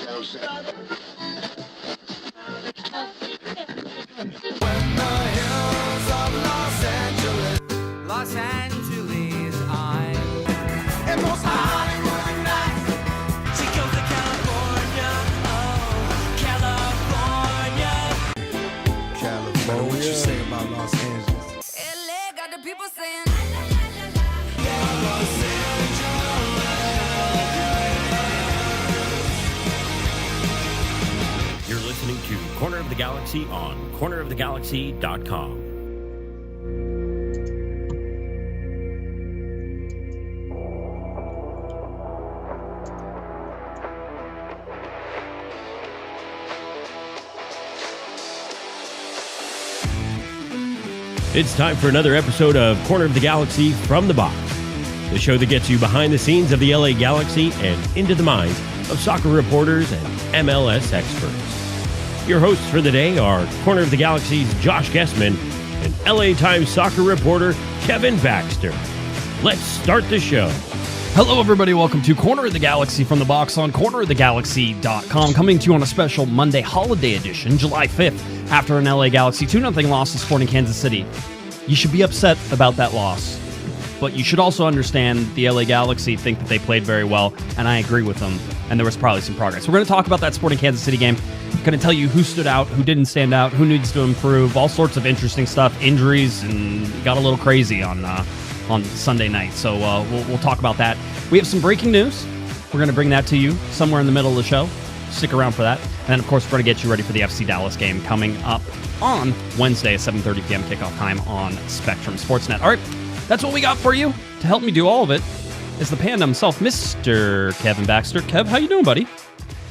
Los Angeles, I'm and most Hollywood nights. She goes to California, oh, California. What you say about Los Angeles? LA got the people saying, You're listening to Corner of the Galaxy on cornerofthegalaxy.com. It's time for another episode of Corner of the Galaxy from the Box, the show that gets you behind the scenes of the LA Galaxy and into the minds of soccer reporters and MLS experts. Your hosts for the day are Corner of the Galaxy's Josh Guesman and LA Times soccer reporter Kevin Baxter. Let's start the show. Hello, everybody. Welcome to Corner of the Galaxy from the Box on cornerofthegalaxy.com, coming to you on a special Monday holiday edition, July 5th, after an LA Galaxy 2-0 loss to Sporting Kansas City. You should be upset about that loss, but you should also understand the LA Galaxy think that they played very well, and I agree with them, and there was probably some progress. We're going to talk about that Sporting Kansas City game. I'm going to tell you who stood out, who didn't stand out, who needs to improve, all sorts of interesting stuff, injuries, and got a little crazy on Sunday night. So we'll talk about that. We have some breaking news. We're going to bring that to you somewhere in the middle of the show. Stick around for that. And then, of course, we're going to get you ready for the FC Dallas game coming up on Wednesday at 7:30 p.m. kickoff time on Spectrum Sportsnet. All right, that's what we got for you. To help me do all of it is the panda himself, Mr. Kevin Baxter. Kev, how you doing, buddy?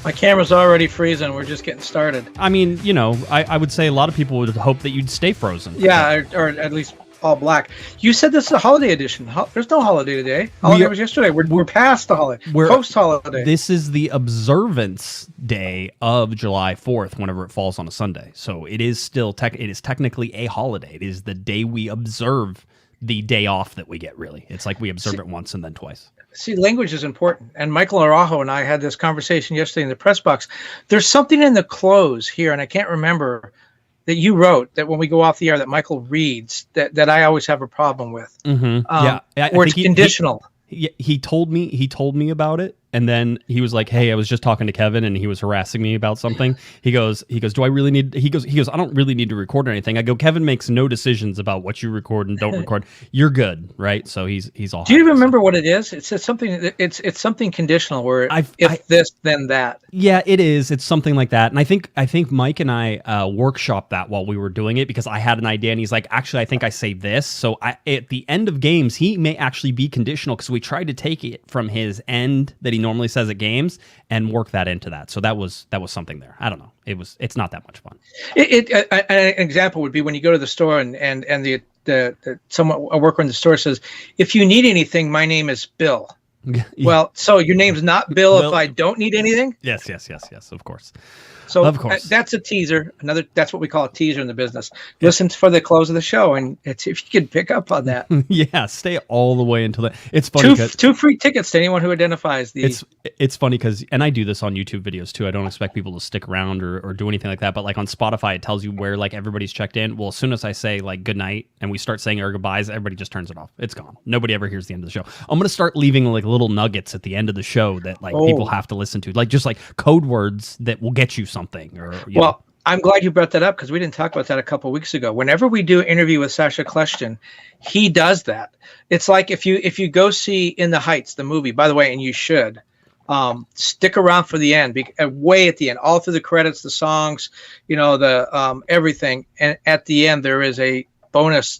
My camera's already freezing. We're just getting started. I mean, you know, I would say a lot of people would hope that you'd stay frozen. Yeah, or at least all black. You said this is a holiday edition. There's no holiday today. Holiday was yesterday. We're past the holiday. We're post-holiday. This is the observance day of July 4th, whenever it falls on a Sunday. So it is still it is technically a holiday. It is the day we observe the day off that we get, really. It's like we observe it once and then twice. See, language is important. And Michael Araujo and I had this conversation yesterday in the press box. There's something in the close here, and I can't remember, that you wrote that when we go off the air that Michael reads that I always have a problem with. Mm-hmm. Where it's conditional. He told me about it, and then he was like, "Hey, I was just talking to Kevin, and he was harassing me about something." He goes, "Do I really need?" He goes, "I don't really need to record anything." I go, "Kevin makes no decisions about what you record and don't record. You're good, right?" So he's all. Do you remember what it is? It's something. It's something conditional where if this then that. Yeah, it is. It's something like that, and I think Mike and I workshopped that while we were doing it because I had an idea, and he's like, "Actually, I think I say this." So at the end of games, he may actually be conditional because we tried to take it from his end that he normally says at games and work that into that. So that was something there. I don't know. It's not that much fun. An example would be when you go to the store and the a worker in the store says, "If you need anything, my name is Bill." Yeah. Well, so your name's not Bill if I don't need anything? Yes, of course. So of course. That's a teaser. That's what we call a teaser in the business. Listen for the close of the show, and if you could pick up on that. Yeah, stay all the way until that. It's funny. Two free tickets to anyone who identifies the. It's funny because, and I do this on YouTube videos too. I don't expect people to stick around or do anything like that. But like on Spotify, it tells you where like everybody's checked in. Well, as soon as I say like good night and we start saying our goodbyes, everybody just turns it off. It's gone. Nobody ever hears the end of the show. I'm gonna start leaving like little nuggets at the end of the show that like people have to listen to, like just like code words that will get you something or. Well, I'm glad you brought that up because we didn't talk about that a couple of weeks ago. Whenever we do an interview with Sasha Kleshtin, he does that. It's like if you go see In the Heights, the movie, by the way, and you should, stick around for the end, way at the end, all through the credits, the songs, the everything. And at the end, there is a bonus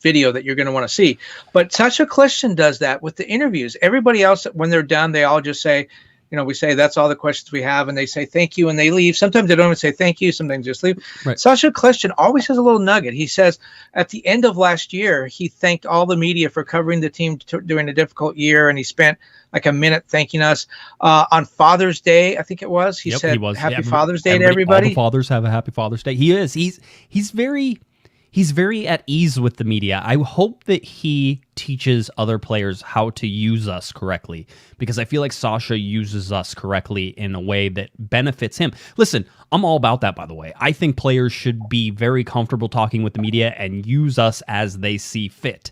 video that you're going to want to see. But Sasha Kleshtin does that with the interviews. Everybody else, when they're done, they all just say, we say that's all the questions we have, and they say thank you, and they leave. Sometimes they don't even say thank you. Sometimes just leave. Right. Sasha Kleshtin always has a little nugget. He says at the end of last year, he thanked all the media for covering the team during a difficult year, and he spent like a minute thanking us on Father's Day. I think it was. He said Happy Father's Day to everybody. All the fathers have a Happy Father's Day. He is. He's very. he's very at ease with the media. I hope that he teaches other players how to use us correctly, because I feel like Sasha uses us correctly in a way that benefits him. Listen, I'm all about that, by the way. I think players should be very comfortable talking with the media and use us as they see fit.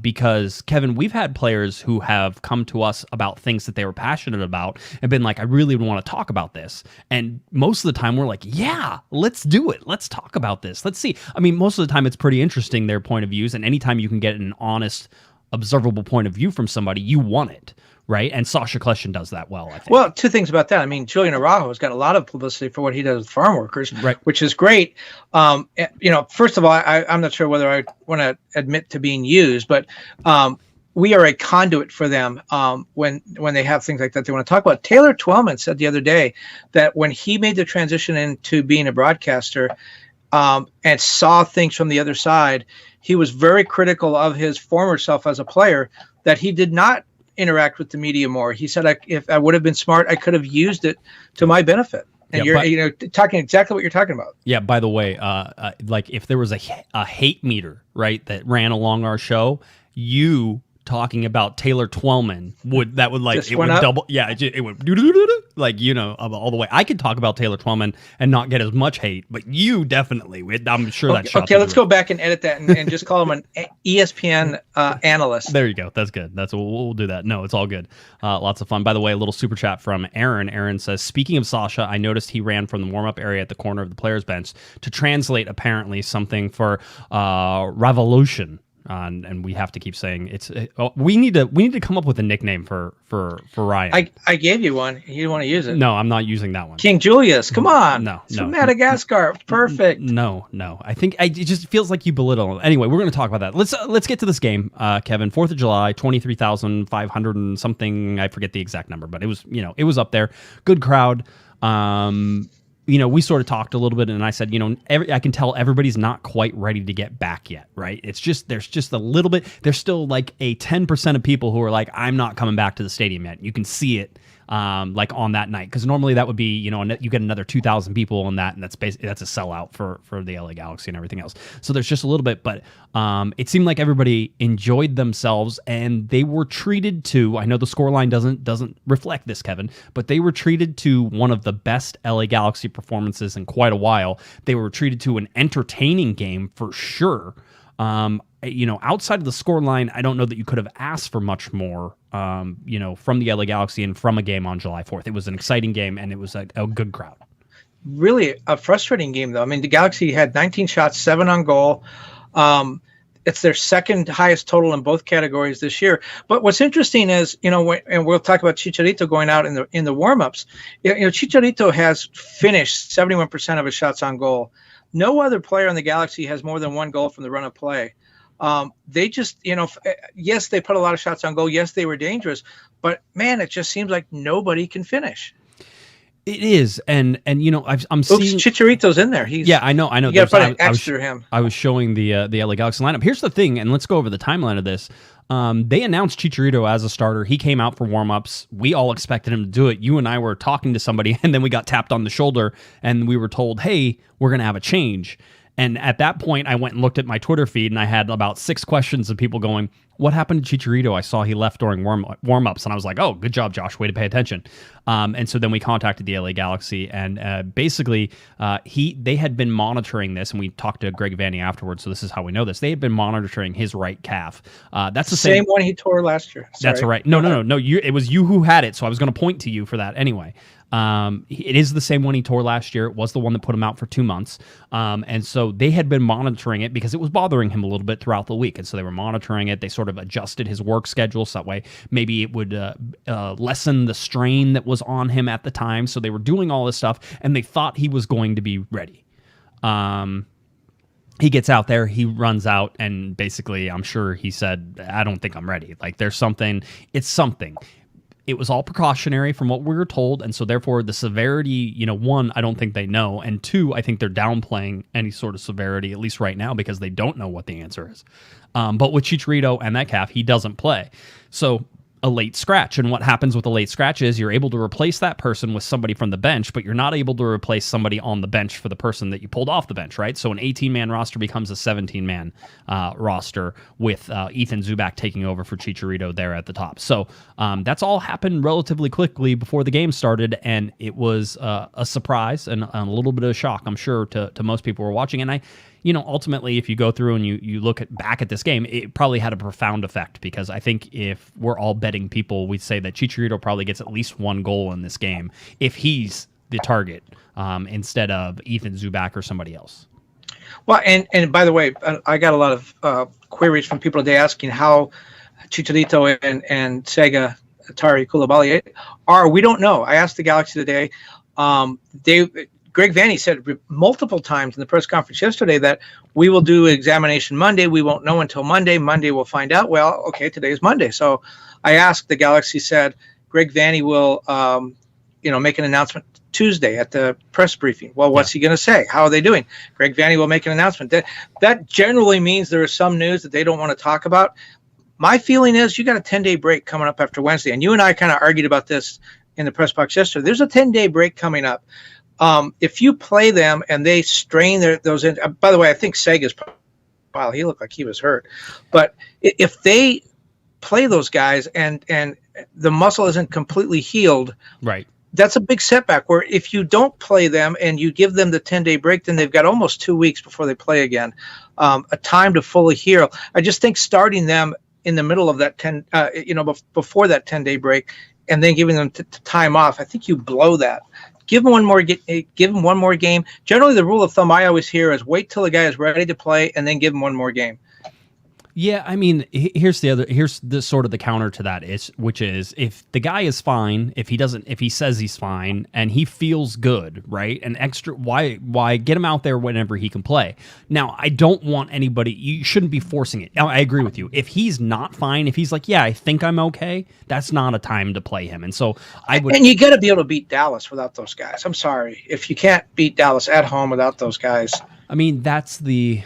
Because, Kevin, we've had players who have come to us about things that they were passionate about and been like, I really want to talk about this. And most of the time we're like, yeah, let's do it. Let's talk about this. Let's see. I mean, most of the time it's pretty interesting, their point of views. And anytime you can get an honest, observable point of view from somebody, you want it. Right. And Sasha Kleshin does that well, I think. Well, two things about that. I mean, Julian Araujo has got a lot of publicity for what he does with farm workers, right, which is great. First of all, I'm not sure whether I want to admit to being used, but we are a conduit for them when they have things like that they want to talk about. Taylor Twellman said the other day that when he made the transition into being a broadcaster and saw things from the other side, he was very critical of his former self as a player, that he did not interact with the media more. He said, if I would have been smart, I could have used it to my benefit. And you're talking exactly what you're talking about. Yeah. By the way, like if there was a hate meter, right, that ran along our show, you talking about Taylor Twellman would double. Yeah. It would like, all the way. I could talk about Taylor Twellman and not get as much hate, but you definitely, I'm sure that shot. Okay. Let's go back and edit that and just call him an ESPN analyst. There you go. That's good. We'll do that. No, it's all good. Lots of fun. By the way, a little super chat from Aaron. Aaron says, speaking of Sasha, I noticed he ran from the warm-up area at the corner of the players bench to translate apparently something for Raveloson. And we have to keep saying we need to come up with a nickname for Ryan. I gave you one. You didn't want to use it. No, I'm not using that one. King Julius, come on. No. From Madagascar. Perfect. No. I think it just feels like you belittle him. Anyway, we're going to talk about that. Let's get to this game, Kevin. 4th of July, 23,500 and something. I forget the exact number, but it was up there. Good crowd. We sort of talked a little bit, and I said, I can tell everybody's not quite ready to get back yet, right? It's just, there's just a little bit, there's still like a 10% of people who are like, I'm not coming back to the stadium yet. You can see it like on that night, because normally that would be, you get another 2,000 people on that, and that's basically, that's a sellout for the LA Galaxy and everything else. So there's just a little bit, but it seemed like everybody enjoyed themselves, and they were treated to, I know the scoreline doesn't reflect this, Kevin, but they were treated to one of the best LA Galaxy performances in quite a while. They were treated to an entertaining game for sure. Outside of the scoreline, I don't know that you could have asked for much more, from the LA Galaxy and from a game on July 4th. It was an exciting game, and it was a good crowd. Really a frustrating game, though. I mean, the Galaxy had 19 shots, 7 on goal. It's their second highest total in both categories this year. But what's interesting is, and we'll talk about Chicharito going out in the warm-ups. Chicharito has finished 71% of his shots on goal. No other player in the Galaxy has more than one goal from the run of play. They just, yes, they put a lot of shots on goal. Yes, they were dangerous, but man, it just seems like nobody can finish. It is, and I'm seeing Chicharito's in there. I know. You got to put an X through him. I was showing the LA Galaxy lineup. Here's the thing, and let's go over the timeline of this. They announced Chicharito as a starter. He came out for warmups. We all expected him to do it. You and I were talking to somebody, and then we got tapped on the shoulder, and we were told, "Hey, we're going to have a change." And at that point, I went and looked at my Twitter feed, and I had about 6 questions of people going, what happened to Chicharito? I saw he left during warm-ups, and I was like, oh, good job, Josh. Way to pay attention. And so then we contacted the LA Galaxy, and basically they had been monitoring this, and we talked to Greg Vanny afterwards, so this is how we know this. They had been monitoring his right calf. That's the same one he tore last year. Sorry. That's right. No. It was you who had it, so I was going to point to you for that anyway. It is the same one he tore last year. It was the one that put him out for 2 months. And so they had been monitoring it because it was bothering him a little bit throughout the week. And so they were monitoring it. They sort of adjusted his work schedule so that way maybe it would lessen the strain that was on him at the time. So they were doing all this stuff, and they thought he was going to be ready. He gets out there, he runs out, and basically I'm sure he said, I don't think I'm ready. Like it's something. It was all precautionary from what we were told, and so therefore the severity, one, I don't think they know, and two, I think they're downplaying any sort of severity, at least right now, because they don't know what the answer is. But with Chicharito and that calf, he doesn't play. So a late scratch. And what happens with a late scratch is you're able to replace that person with somebody from the bench, but you're not able to replace somebody on the bench for the person that you pulled off the bench, right? So an 18-man roster becomes a 17-man roster with Ethan Zubak taking over for Chicharito there at the top. So that's all happened relatively quickly before the game started, and it was a surprise and a little bit of a shock, I'm sure, to most people who were watching. And ultimately, if you go through and you look back at this game, it probably had a profound effect, because I think if we're all betting people, we'd say that Chicharito probably gets at least one goal in this game if he's the target instead of Ethan Zubak or somebody else. Well, and by the way, I got a lot of queries from people today asking how Chicharito and Sega Atari Koulibaly are. We don't know. I asked the Galaxy today. Greg Vanney said multiple times in the press conference yesterday that we will do examination Monday. We won't know until Monday. Monday we'll find out. Well, okay, today is Monday. So I asked, the Galaxy said Greg Vanney will, make an announcement Tuesday at the press briefing. Well, what's he going to say? How are they doing? Greg Vanney will make an announcement. That generally means there is some news that they don't want to talk about. My feeling is you got a 10-day break coming up after Wednesday. And you and I kind of argued about this in the press box yesterday. There's a 10-day break coming up. If you play them and they strain those in, by the way, I think Sega's, wow, he looked like he was hurt. But if they play those guys and the muscle isn't completely healed, right, that's a big setback. Where if you don't play them and you give them the 10-day break, then they've got almost 2 weeks before they play again, a time to fully heal. I just think starting them in the middle of that before that 10-day break, and then giving them time off, I think you blow that. Give them one more game. Generally, the rule of thumb I always hear is wait till the guy is ready to play and then give him one more game. Yeah, I mean, here's the sort of the counter to that which is if the guy is fine, if he says he's fine and he feels good, right? And why get him out there whenever he can play? Now, I don't want anybody, you shouldn't be forcing it. Now, I agree with you. If he's not fine, if he's like, yeah, I think I'm okay, that's not a time to play him. And so And you got to be able to beat Dallas without those guys. I'm sorry. If you can't beat Dallas at home without those guys. I mean, that's the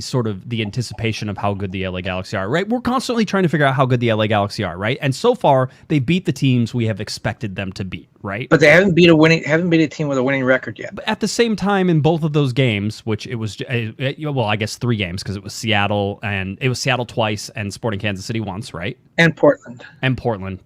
sort of the anticipation of how good the LA Galaxy are, right? We're constantly trying to figure out how good the LA Galaxy are, right? And so far, they beat the teams we have expected them to beat, right? But they haven't beat a team with a winning record yet. But at the same time, in both of those games, which it was, I guess 3 games, because it was Seattle twice and Sporting Kansas City once, right? And Portland.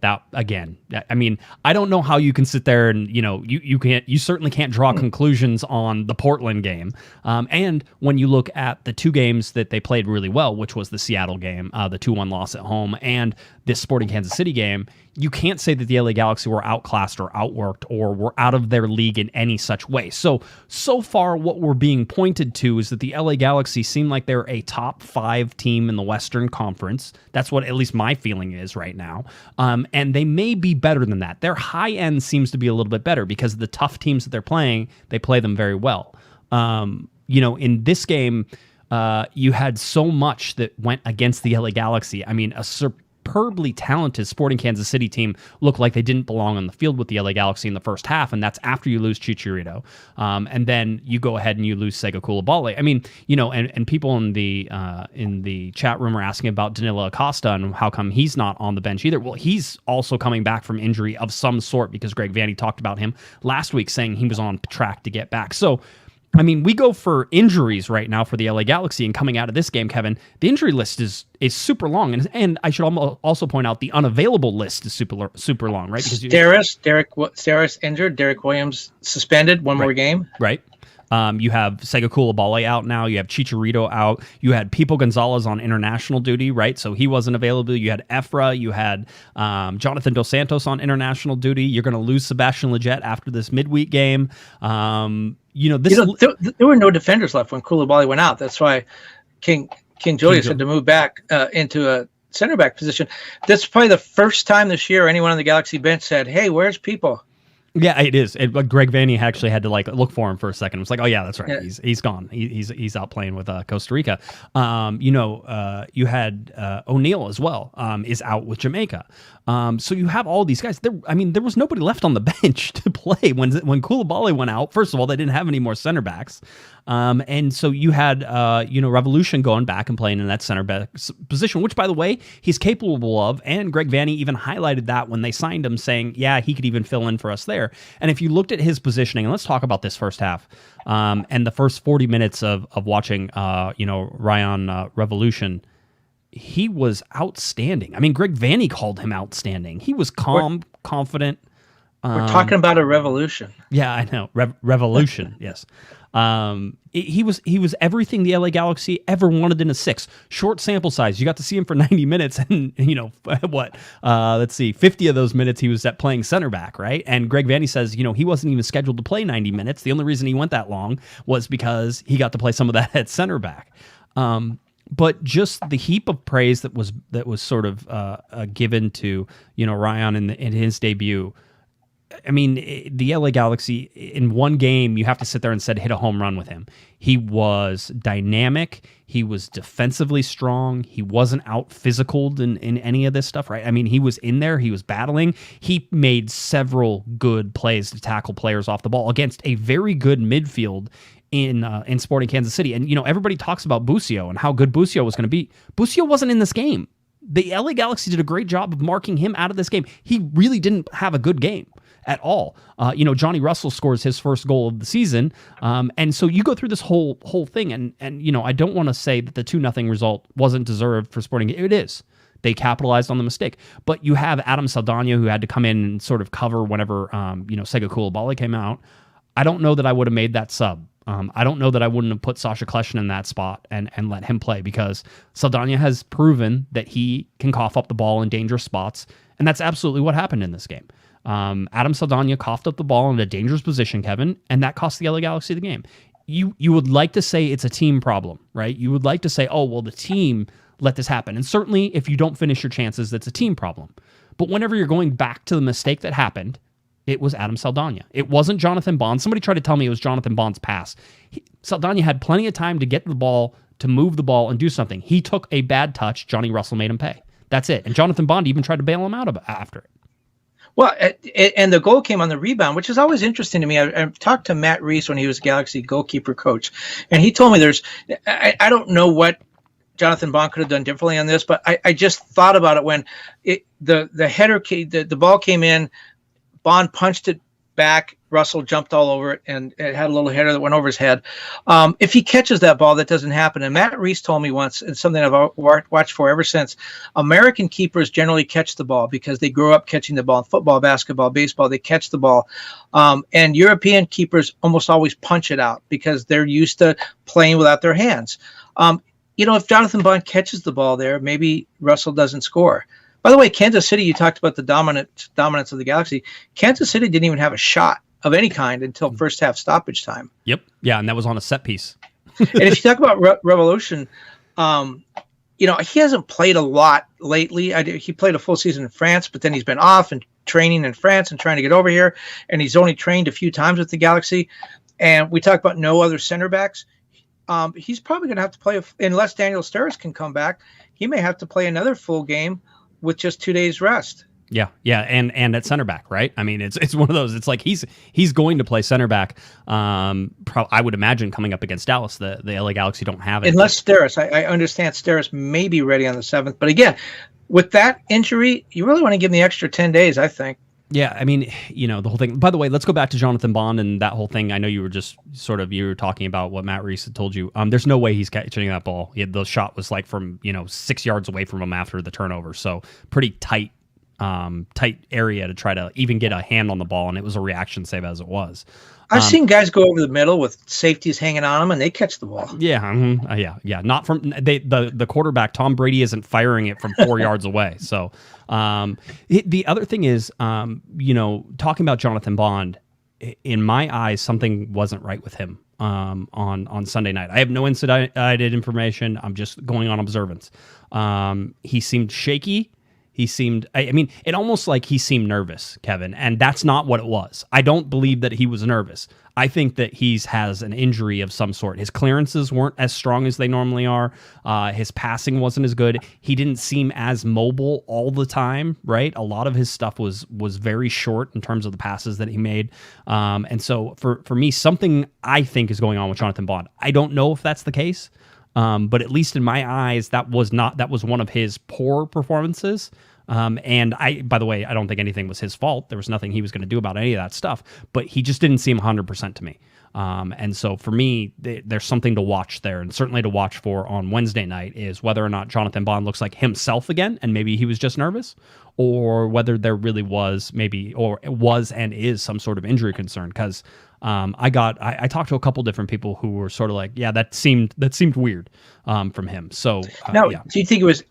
That again, I mean, I don't know how you can sit there and you certainly can't draw conclusions on the Portland game. And when you look at the 2 games that they played really well, which was the Seattle game, the 2-1 loss at home, and this Sporting Kansas City game, you can't say that the LA Galaxy were outclassed or outworked or were out of their league in any such way. So far, what we're being pointed to is that the LA Galaxy seem like they're a top 5 team in the Western Conference. That's what at least my feeling is right now. And they may be better than that. Their high end seems to be a little bit better because the tough teams that they're playing, they play them very well. In this game, you had so much that went against the LA Galaxy. I mean, a superbly talented Sporting Kansas City team looked like they didn't belong on the field with the LA Galaxy in the first half, and that's after you lose Chicharito. And then you go ahead and you lose Sega Koulibaly. I mean, and people in the chat room are asking about Danilo Acosta and how come he's not on the bench either. Well, he's also coming back from injury of some sort because Greg Vanney talked about him last week saying he was on track to get back. So, I mean, we go for injuries right now for the LA Galaxy, and coming out of this game, Kevin, the injury list is super long, and I should also point out the unavailable list is super long, right? Because Steres injured, Derek Williams suspended, one more game, right? You have Sega Koulibaly out now. You have Chicharito out. You had Pipo Gonzalez on international duty, right? So he wasn't available. You had Efra. You had Jonathan Dos Santos on international duty. You're going to lose Sebastian Lletget after this midweek game. There were no defenders left when Koulibaly went out. That's why King Julius had to move back into a center back position. That's probably the first time this year anyone on the Galaxy bench said, "Hey, where's Pipo?" Yeah, it is. But Greg Vanney actually had to like look for him for a second. It was like, oh yeah, that's right. Yeah. He's gone. He's out playing with Costa Rica. You had O'Neal as well. Is out with Jamaica. So you have all these guys. There was nobody left on the bench to play when Koulibaly went out. First of all, they didn't have any more center backs. And so you had Revolution going back and playing in that center back position, which by the way he's capable of. And Greg Vanney even highlighted that when they signed him, saying, yeah, he could even fill in for us there. And if you looked at his positioning, and let's talk about this first half, and the first 40 minutes of watching, Rayan Raveloson, he was outstanding. I mean, Greg Vanney called him outstanding. He was calm, confident. We're talking about a revolution. Yeah, I know. Revolution, yes. He was everything the LA Galaxy ever wanted in a 6. Short sample size. You got to see him for 90 minutes, and let's see, 50 of those minutes he was at playing center back, right? And Greg Vanney says, he wasn't even scheduled to play 90 minutes. The only reason he went that long was because he got to play some of that at center back. But just the heap of praise that was sort of given to Rayan in his debut. I mean, the LA Galaxy, in one game, you have to sit there and hit a home run with him. He was dynamic. He was defensively strong. He wasn't out physicaled in any of this stuff, right? I mean, he was in there. He was battling. He made several good plays to tackle players off the ball against a very good midfield in Sporting Kansas City. And, everybody talks about Busio and how good Busio was going to be. Busio wasn't in this game. The LA Galaxy did a great job of marking him out of this game. He really didn't have a good game at all. Johnny Russell scores his first goal of the season. And so you go through this whole thing, and I don't want to say that the 2-0 result wasn't deserved for Sporting. It is. They capitalized on the mistake. But you have Adam Saldana, who had to come in and sort of cover whenever, Sega Koulibaly came out. I don't know that I would have made that sub. I don't know that I wouldn't have put Sasha Kleshin in that spot and let him play, because Saldana has proven that he can cough up the ball in dangerous spots, and that's absolutely what happened in this game. Adam Saldana coughed up the ball in a dangerous position, Kevin, and that cost the LA Galaxy the game. You would like to say it's a team problem, right? You would like to say, oh, well, the team let this happen. And certainly if you don't finish your chances, that's a team problem. But whenever you're going back to the mistake that happened, it was Adam Saldana. It wasn't Jonathan Bond. Somebody tried to tell me it was Jonathan Bond's pass. Saldana had plenty of time to get the ball, to move the ball and do something. He took a bad touch. Johnny Russell made him pay. That's it. And Jonathan Bond even tried to bail him out after it. Well, and the goal came on the rebound, which is always interesting to me. I've talked to Matt Reese when he was Galaxy goalkeeper coach, and he told me I don't know what Jonathan Bond could have done differently on this, but I just thought about it when the header, the ball came in, Bond punched it back, Russell jumped all over it, and it had a little header that went over his head. If he catches that ball, that doesn't happen. And Matt Reese told me once, and something I've watched for ever since, American keepers generally catch the ball because they grow up catching the ball in football, basketball, baseball. They catch the ball. And European keepers almost always punch it out because they're used to playing without their hands. If Jonathan Bond catches the ball there, maybe Russell doesn't score. By the way, Kansas City, you talked about the dominance of the Galaxy. Kansas City didn't even have a shot of any kind until first half stoppage time. Yep. Yeah, and that was on a set piece. And if you talk about Revolution, he hasn't played a lot lately. He played a full season in France, but then he's been off and training in France and trying to get over here. And he's only trained a few times with the Galaxy. And we talk about no other center backs. He's probably going to have to play, unless Daniel Steres can come back, he may have to play another full game with just 2 days rest. Yeah, and at center back, right? I mean, it's one of those. It's like he's going to play center back. I would imagine coming up against Dallas, the LA Galaxy don't have it. Unless Steres, I understand Steres may be ready on the 7th, but again, with that injury, you really want to give him the extra 10 days, I think. Yeah, I mean, the whole thing. By the way, let's go back to Jonathan Bond and that whole thing. I know you were talking about what Matt Reese had told you. There's no way he's catching that ball. The shot was like from 6 yards away from him after the turnover, so pretty tight area to try to even get a hand on the ball, and it was a reaction save as it was. I've seen guys go over the middle with safeties hanging on them, and they catch the ball. Yeah, yeah. Not from the quarterback. Tom Brady isn't firing it from 4 yards away. So the other thing is, talking about Jonathan Bond, in my eyes, something wasn't right with him on Sunday night. I have no inside information. I'm just going on observance. He seemed shaky. He seemed, I mean, it almost like he seemed nervous, Kevin, and that's not what it was. I don't believe that he was nervous. I think that has an injury of some sort. His clearances weren't as strong as they normally are. His passing wasn't as good. He didn't seem as mobile all the time, right? A lot of his stuff was very short in terms of the passes that he made. And so for me, something I think is going on with Jonathan Bond. I don't know if that's the case, but at least in my eyes, that was one of his poor performances. And by the way, I don't think anything was his fault. There was nothing he was going to do about any of that stuff, but he just didn't seem 100% to me. And so for me, there's something to watch there, and certainly to watch for on Wednesday night is whether or not Jonathan Bond looks like himself again, and maybe he was just nervous, or whether there really was and is some sort of injury concern. Because I talked to a couple different people who were sort of like, yeah, that seemed weird from him. So now, yeah. do you think it was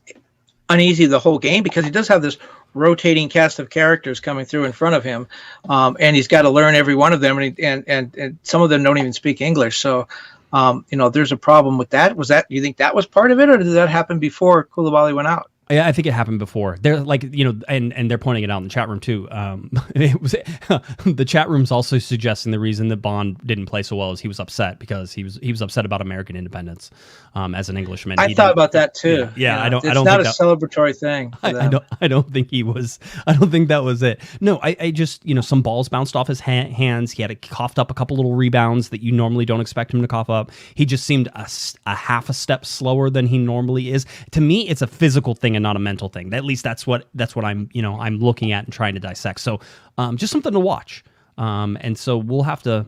uneasy the whole game, because he does have this rotating cast of characters coming through in front of him, and he's got to learn every one of them, and some of them don't even speak English, so there's a problem with that. Do you think that was part of it, or did that happen before Koulibaly went out? Yeah, I think it happened before. They're like, and they're pointing it out in the chat room too. It was the chat room's also suggesting the reason that Bond didn't play so well is he was upset because he was upset about American independence as an Englishman. I thought about that too. Yeah, I don't. It's I don't not think a celebratory thing. I don't think he was. I don't think that was it. No, I just some balls bounced off his hands. He had coughed up a couple little rebounds that you normally don't expect him to cough up. He just seemed a half a step slower than he normally is. To me, it's a physical thing and not a mental thing. At least that's what I'm I'm looking at and trying to dissect. So just something to watch. And so we'll have to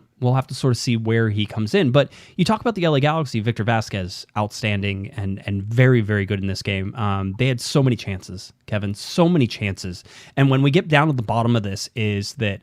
sort of see where he comes in. But you talk about the LA Galaxy, Victor Vasquez, outstanding and very, very good in this game. They had so many chances, Kevin, so many chances. And when we get down to the bottom of this is that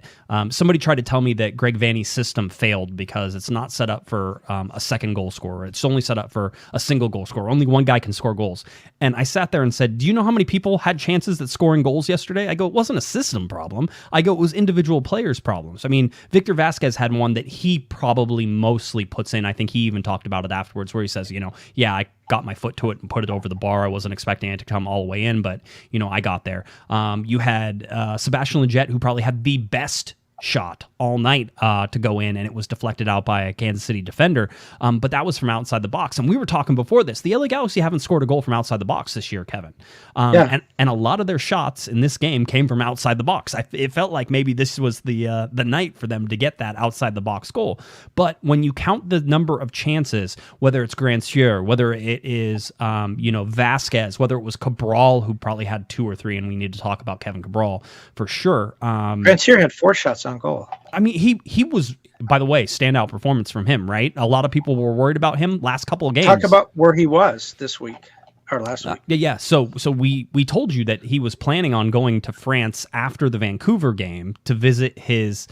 somebody tried to tell me that Greg Vanney's system failed because it's not set up for a second goal scorer. It's only set up for a single goal scorer. Only one guy can score goals. And I sat there and said, do you know how many people had chances at scoring goals yesterday? I go, it wasn't a system problem. I go, it was individual players' problems. I mean, Victor Vasquez had one that he probably mostly puts in. I think he even talked about it afterwards where he says, yeah, I got my foot to it and put it over the bar. I wasn't expecting it to come all the way in, but, I got there. You had Sebastian Lletget, who probably had the best shot all night to go in, and it was deflected out by a Kansas City defender. But that was from outside the box. And we were talking before this. The LA Galaxy haven't scored a goal from outside the box this year, Kevin. And a lot of their shots in this game came from outside the box. It felt like maybe this was the night for them to get that outside the box goal. But when you count the number of chances, whether it's Grandsir, whether it is Vasquez, whether it was Cabral, who probably had 2 or 3, and we need to talk about Kevin Cabral for sure. Grandsir had 4 shots on goal. I mean, he was, by the way, standout performance from him, right? A lot of people were worried about him last couple of games. Talk about where he was this week. Or last week. Yeah. So we told you that he was planning on going to France after the Vancouver game to visit his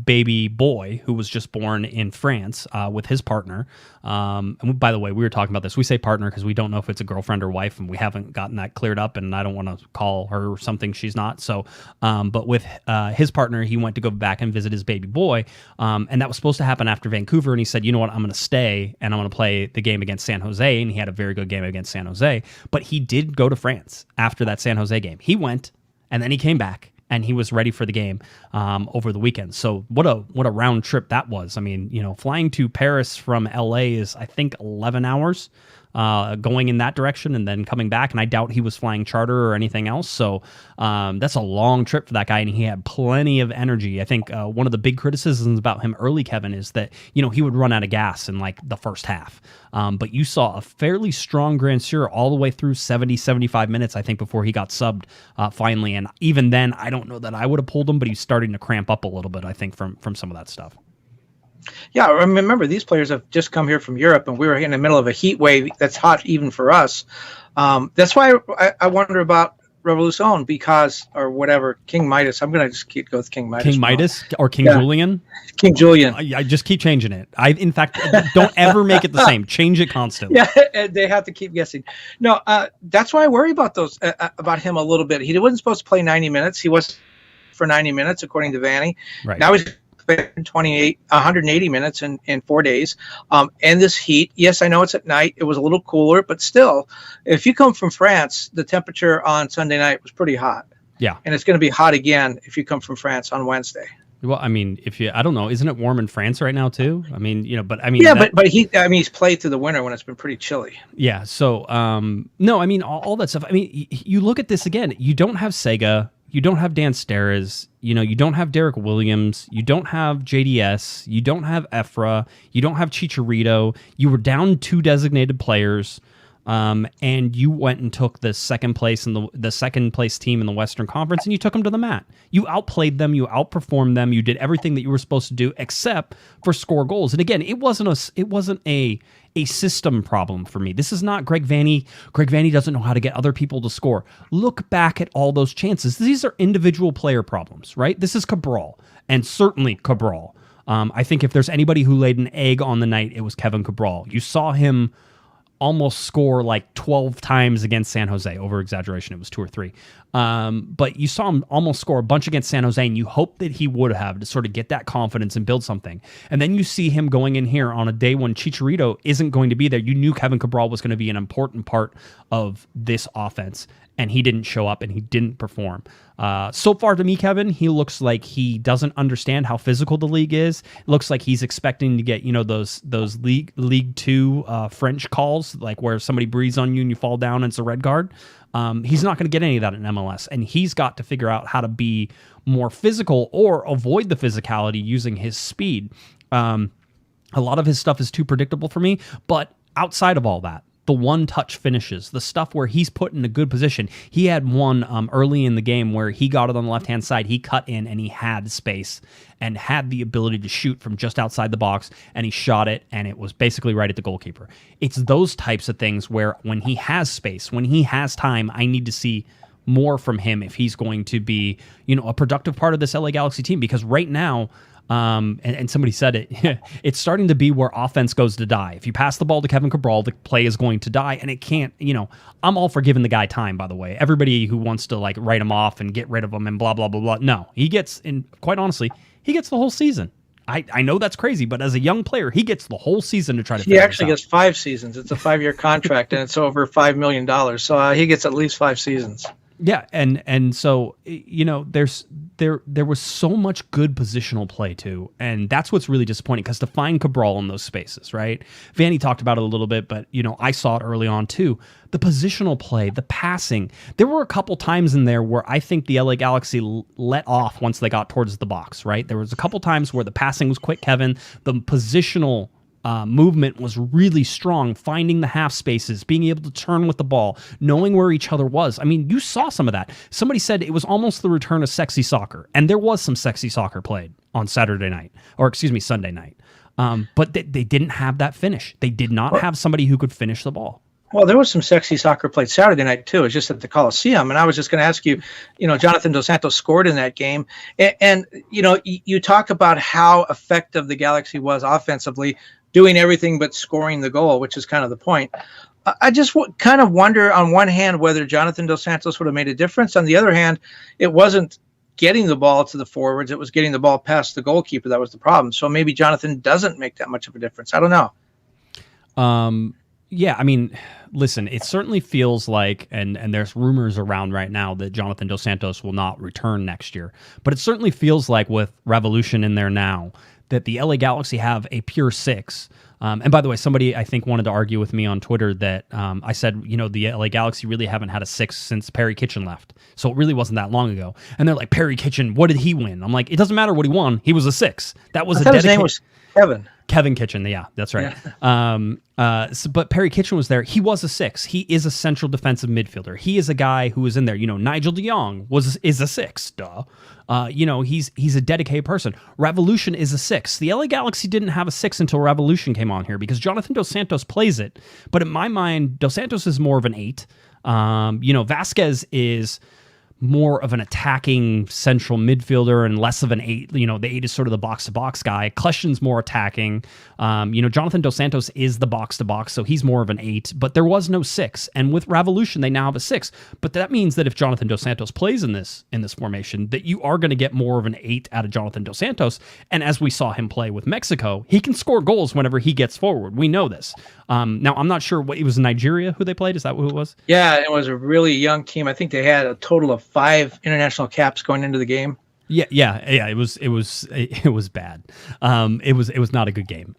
baby boy who was just born in France with his partner. And by the way, we were talking about this. We say partner because we don't know if it's a girlfriend or wife, and we haven't gotten that cleared up, and I don't want to call her something she's not. So, but with his partner, he went to go back and visit his baby boy, and that was supposed to happen after Vancouver, and he said, you know what, I'm going to stay, and I'm going to play the game against San Jose, and he had a very good game against San Jose. But he did go to France after that San Jose game. He went, and then he came back, and he was ready for the game over the weekend. So what a round trip that was. I mean, flying to Paris from LA is, I think, 11 hours going in that direction and then coming back. And I doubt he was flying charter or anything else. So that's a long trip for that guy. And he had plenty of energy. I think one of the big criticisms about him early, Kevin, is that, he would run out of gas in like the first half. But you saw a fairly strong Grandsir all the way through 70, 75 minutes, I think, before he got subbed finally. And even then, I don't know that I would have pulled him, but he's starting to cramp up a little bit, I think, from some of that stuff. Yeah, I remember these players have just come here from Europe, and we were in the middle of a heat wave that's hot even for us. That's why I wonder about Raveloson, because, or whatever, King Midas. I'm going to just go with King Midas. King Midas or King Julian? King Julian. I just keep changing it. In fact, don't ever make it the same. Change it constantly. Yeah, they have to keep guessing. No, that's why I worry about about him a little bit. He wasn't supposed to play 90 minutes. He was for 90 minutes, according to Vanney. Right. Now he's played 180 minutes in 4 days. And this heat, yes, I know it's at night. It was a little cooler, but still, if you come from France, the temperature on Sunday night was pretty hot. Yeah. And it's going to be hot again if you come from France on Wednesday. Well, I mean, I don't know, isn't it warm in France right now too? I mean, but he's played through the winter when it's been pretty chilly. Yeah. So, no, I mean, all that stuff. I mean, you look at this again, you don't have Sega, you don't have Dan Steres, you don't have Derek Williams, you don't have JDS, you don't have Efra, you don't have Chicharito. You were down 2 designated players. And you went and took the second place in the second place team in the Western Conference, and you took them to the mat. You outplayed them, you outperformed them, you did everything that you were supposed to do, except for score goals. And again, it wasn't a system problem for me. This is not Greg Vanney. Greg Vanney doesn't know how to get other people to score. Look back at all those chances. These are individual player problems, right? This is Cabral, and certainly Cabral. I think if there's anybody who laid an egg on the night, it was Kevin Cabral. You saw him almost score like 12 times against San Jose. Over exaggeration, it was 2 or 3. But you saw him almost score a bunch against San Jose, and you hope that he would have to sort of get that confidence and build something. And then you see him going in here on a day when Chicharito isn't going to be there. You knew Kevin Cabral was going to be an important part of this offense, and he didn't show up and he didn't perform. So far to me, Kevin, he looks like he doesn't understand how physical the league is. It looks like he's expecting to get, those League Two French calls, like where somebody breathes on you and you fall down and it's a red card. He's not going to get any of that in MLS, and he's got to figure out how to be more physical or avoid the physicality using his speed. A lot of his stuff is too predictable for me, but outside of all that, the one-touch finishes, the stuff where he's put in a good position. He had one early in the game where he got it on the left-hand side. He cut in and he had space and had the ability to shoot from just outside the box, and he shot it, and it was basically right at the goalkeeper. It's those types of things where when he has space, when he has time, I need to see more from him if he's going to be, a productive part of this LA Galaxy team, because right now, and somebody said it, it's starting to be where offense goes to die. If you pass the ball to Kevin Cabral, the play is going to die, and it can't, I'm all for giving the guy time, by the way. Everybody who wants to write him off and get rid of him and blah, blah, blah, blah. No, he gets, and quite honestly, he gets the whole season. I know that's crazy, but as a young player, he gets the whole season to try to figure this out. He actually gets 5 seasons. It's a 5-year contract, and it's over $5 million. So he gets at least 5 seasons. Yeah, and so there was so much good positional play too, and that's what's really disappointing, because to find Cabral in those spaces, right? Vanny talked about it a little bit, but I saw it early on too. The positional play, the passing. There were a couple times in there where I think the LA Galaxy let off once they got towards the box, right? There was a couple times where the passing was quick, Kevin. The positional movement was really strong, finding the half spaces, being able to turn with the ball, knowing where each other was. I mean, you saw some of that. Somebody said it was almost the return of sexy soccer, and there was some sexy soccer played on Sunday night. But they didn't have that finish. They did not have somebody who could finish the ball. Well, there was some sexy soccer played Saturday night too. It's just at the Coliseum, and I was just going to ask you, Jonathan Dos Santos scored in that game, and you talk about how effective the Galaxy was offensively, doing everything but scoring the goal, which is kind of the point. I just kind of wonder, on one hand, whether Jonathan Dos Santos would have made a difference. On the other hand, it wasn't getting the ball to the forwards. It was getting the ball past the goalkeeper. That was the problem. So maybe Jonathan doesn't make that much of a difference. I don't know. Yeah, I mean, listen, it certainly feels like, and there's rumors around right now that Jonathan Dos Santos will not return next year, but it certainly feels like with Raveloson in there now, that the LA Galaxy have a pure 6. And by the way, somebody I think wanted to argue with me on Twitter that I said, the LA Galaxy really haven't had a 6 since Perry Kitchen left. So it really wasn't that long ago. And they're like, Perry Kitchen, what did he win? I'm like, it doesn't matter what he won. He was a 6. That was I thought his name was Kevin Kitchen. Yeah, that's right. Yeah. But Perry Kitchen was there. He was a 6. He is a central defensive midfielder. He is a guy who is in there. Nigel de Jong is a 6. Duh. He's a dedicated person. Raveloson is a 6. The LA Galaxy didn't have a 6 until Raveloson came on here, because Jonathan Dos Santos plays it. But in my mind, Dos Santos is more of an 8. Vasquez is more of an attacking central midfielder and less of an 8. The 8 is sort of the box-to-box guy. Kleshten's more attacking. Jonathan Dos Santos is the box-to-box, so he's more of an 8, but there was no 6. And with Raveloson, they now have a 6. But that means that if Jonathan Dos Santos plays in this formation, that you are going to get more of an 8 out of Jonathan Dos Santos. And as we saw him play with Mexico, he can score goals whenever he gets forward. We know this. Now, I'm not sure it was Nigeria who they played. Is that who it was? Yeah, it was a really young team. I think they had a total of 5 international caps going into the game. Yeah. It was bad. It was not a good game.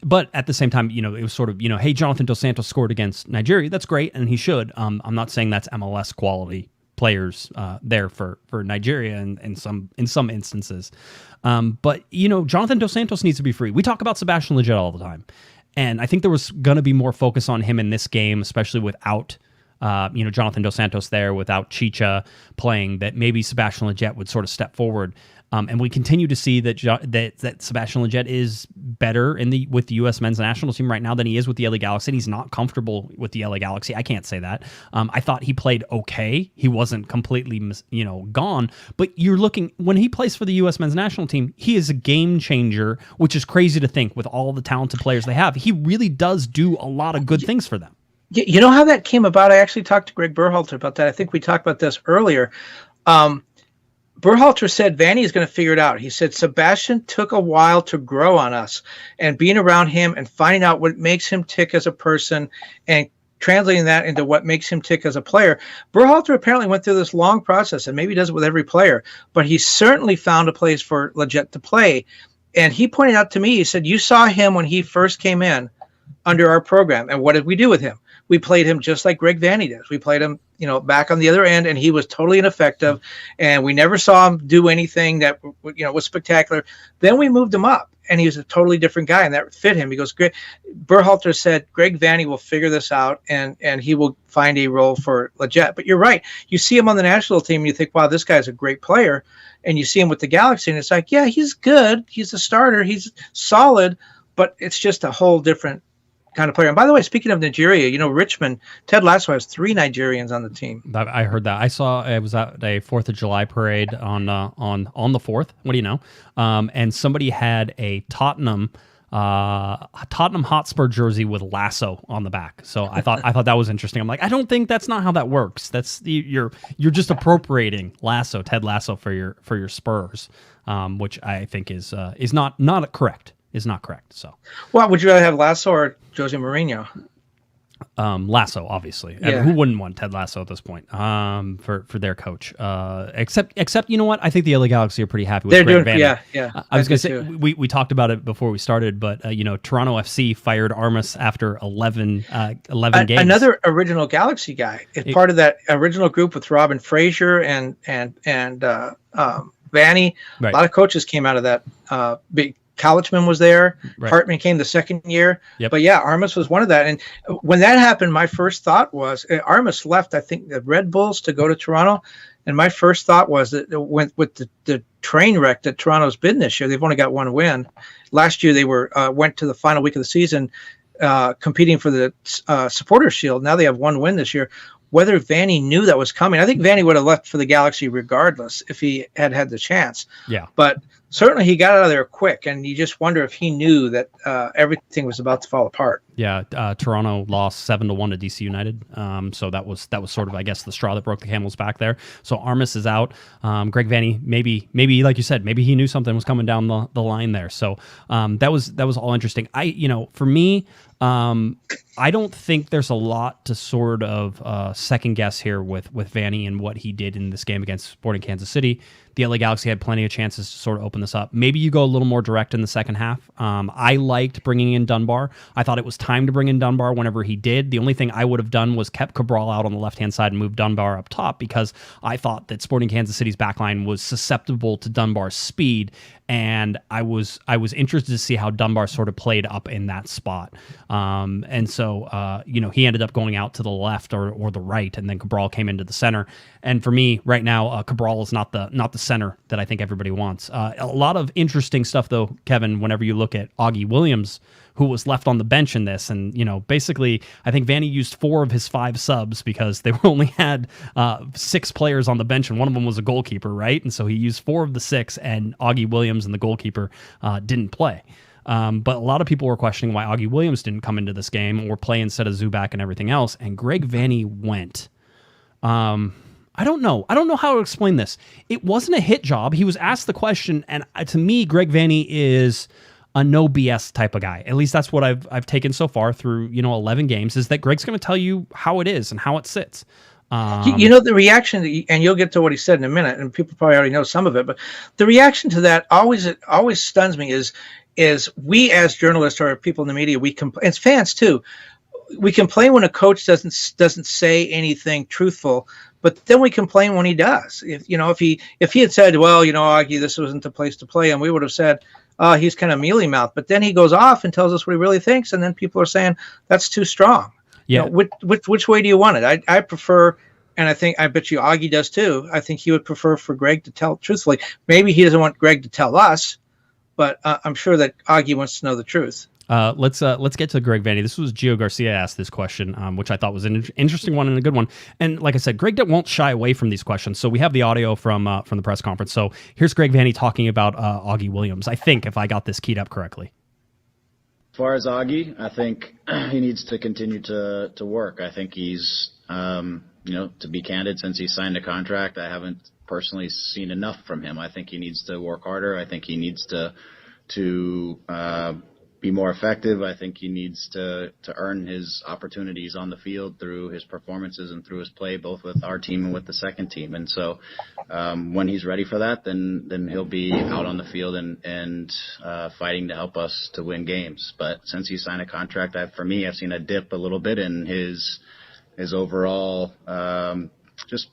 But at the same time, it was sort of, hey, Jonathan Dos Santos scored against Nigeria. That's great, and he should. I'm not saying that's MLS quality players there for Nigeria in some instances. But Jonathan Dos Santos needs to be free. We talk about Sebastian Lletget all the time, and I think there was going to be more focus on him in this game, especially without Jonathan Dos Santos there, without Chicha playing, that maybe Sebastian Lletget would sort of step forward. And we continue to see that Sebastian Lletget is better with the U.S. men's national team right now than he is with the LA Galaxy. And he's not comfortable with the LA Galaxy. I can't say that. I thought he played okay. He wasn't completely, gone. But you're looking, when he plays for the U.S. men's national team, he is a game changer, which is crazy to think with all the talented players they have. He really does do a lot of good things for them. You know how that came about? I actually talked to Greg Berhalter about that. I think we talked about this earlier. Berhalter said Vanny is going to figure it out. He said Sebastian took a while to grow on us, and being around him and finding out what makes him tick as a person and translating that into what makes him tick as a player. Berhalter apparently went through this long process, and maybe does it with every player, but he certainly found a place for Lletget to play. And he pointed out to me, he said, you saw him when he first came in under our program, and what did we do with him? We played him just like Greg Vanny does. We played him, back on the other end, and he was totally ineffective, and we never saw him do anything that, was spectacular. Then we moved him up, and he was a totally different guy, and that fit him. He goes, Berhalter said, Greg Vanny will figure this out, and he will find a role for Lletget. But you're right. You see him on the national team, and you think, wow, this guy's a great player, and you see him with the Galaxy, and it's like, yeah, he's good. He's a starter. He's solid, but it's just a whole different kind of player. And by the way, speaking of Nigeria, Richmond, Ted Lasso has 3 Nigerians on the team. I heard that. I saw it was at a 4th of July parade on the 4th. What do you know? And somebody had a Tottenham Hotspur jersey with Lasso on the back. So I thought that was interesting. I'm like, I don't think that's not how that works. That's you're just appropriating Ted Lasso for your Spurs, which I think is not correct. Is not correct. So, well, would you rather have Lasso or Jose Mourinho? Lasso, obviously. Yeah. I mean, who wouldn't want Ted Lasso at this point? For their coach. Except you know what? I think the LA Galaxy are pretty happy with Greg Vanny. Yeah. I was going to say we talked about it before we started, but Toronto FC fired Armas after 11 games. Another original Galaxy guy. It's part of that original group with Robin Fraser and Vanny. Right. A lot of coaches came out of that. Big Couchman was there. Right. Hartman came the second year. Yep. But yeah, Armas was one of that. And when that happened, my first thought was Armas left, I think, the Red Bulls to go to Toronto. And my first thought was that with the train wreck that Toronto's been this year, they've only got 1 win. Last year, they went to the final week of the season competing for the Supporters Shield. Now they have 1 win this year. Whether Vanny knew that was coming, I think Vanny would have left for the Galaxy regardless if he had the chance. Yeah. But certainly he got out of there quick, and you just wonder if he knew that everything was about to fall apart. Yeah, Toronto lost 7-1 to DC United. So that was sort of, I guess, the straw that broke the camel's back there. So Armas is out. Greg Vanny, maybe like you said, maybe he knew something was coming down the line there. So that was all interesting. For me, I don't think there's a lot to sort of second guess here with Vanny and what he did in this game against Sporting Kansas City. The LA Galaxy had plenty of chances to sort of open this up. Maybe you go a little more direct in the second half. I liked bringing in Dunbar. I thought it was time to bring in Dunbar whenever he did. The only thing I would have done was kept Cabral out on the left-hand side and moved Dunbar up top, because I thought that Sporting Kansas City's backline was susceptible to Dunbar's speed, and I was interested to see how Dunbar sort of played up in that spot. And so he ended up going out to the left or the right, and then Cabral came into the center. And for me, right now, Cabral is not the center that I think everybody wants. A lot of interesting stuff, though, Kevin, whenever you look at Augie Williams, who was left on the bench in this. And, basically, I think Vanny used 4 of his 5 subs because they only had 6 players on the bench, and one of them was a goalkeeper, right? And so he used 4 of the 6, and Augie Williams and the goalkeeper didn't play. But a lot of people were questioning why Augie Williams didn't come into this game or play instead of Zubak and everything else, and Greg Vanny went. I don't know how to explain this. It wasn't a hit job. He was asked the question, and to me, Greg Vanny is a no BS type of guy. At least that's what I've taken so far through 11 games, is that Greg's going to tell you how it is and how it sits. The reaction, and you'll get to what he said in a minute, and people probably already know some of it, but the reaction to that always stuns me is we as journalists or people in the media, it's fans too. We complain when a coach doesn't say anything truthful, but then we complain when he does. If he had said, well, Augie, this wasn't the place to play, and we would have said, he's kind of mealy mouthed. But then he goes off and tells us what he really thinks, and then people are saying that's too strong. Yeah. Which way do you want it? I prefer, and I bet you Augie does too. I think he would prefer for Greg to tell truthfully. Maybe he doesn't want Greg to tell us, but I'm sure that Augie wants to know the truth. Let's get to Greg Vanny. This was Gio Garcia asked this question, which I thought was an interesting one and a good one. And like I said, Greg won't shy away from these questions. So we have the audio from the press conference. So here's Greg Vanny talking about Augie Williams, I think, if I got this keyed up correctly. As far as Augie, I think he needs to continue to work. I think he's, to be candid, since he signed a contract, I haven't personally seen enough from him. I think he needs to work harder. I think he needs to be more effective. I think he needs to earn his opportunities on the field through his performances and through his play, both with our team and with the second team. And so when he's ready for that, then he'll be out on the field and fighting to help us to win games. But since he signed a contract, I've seen a dip a little bit in his overall just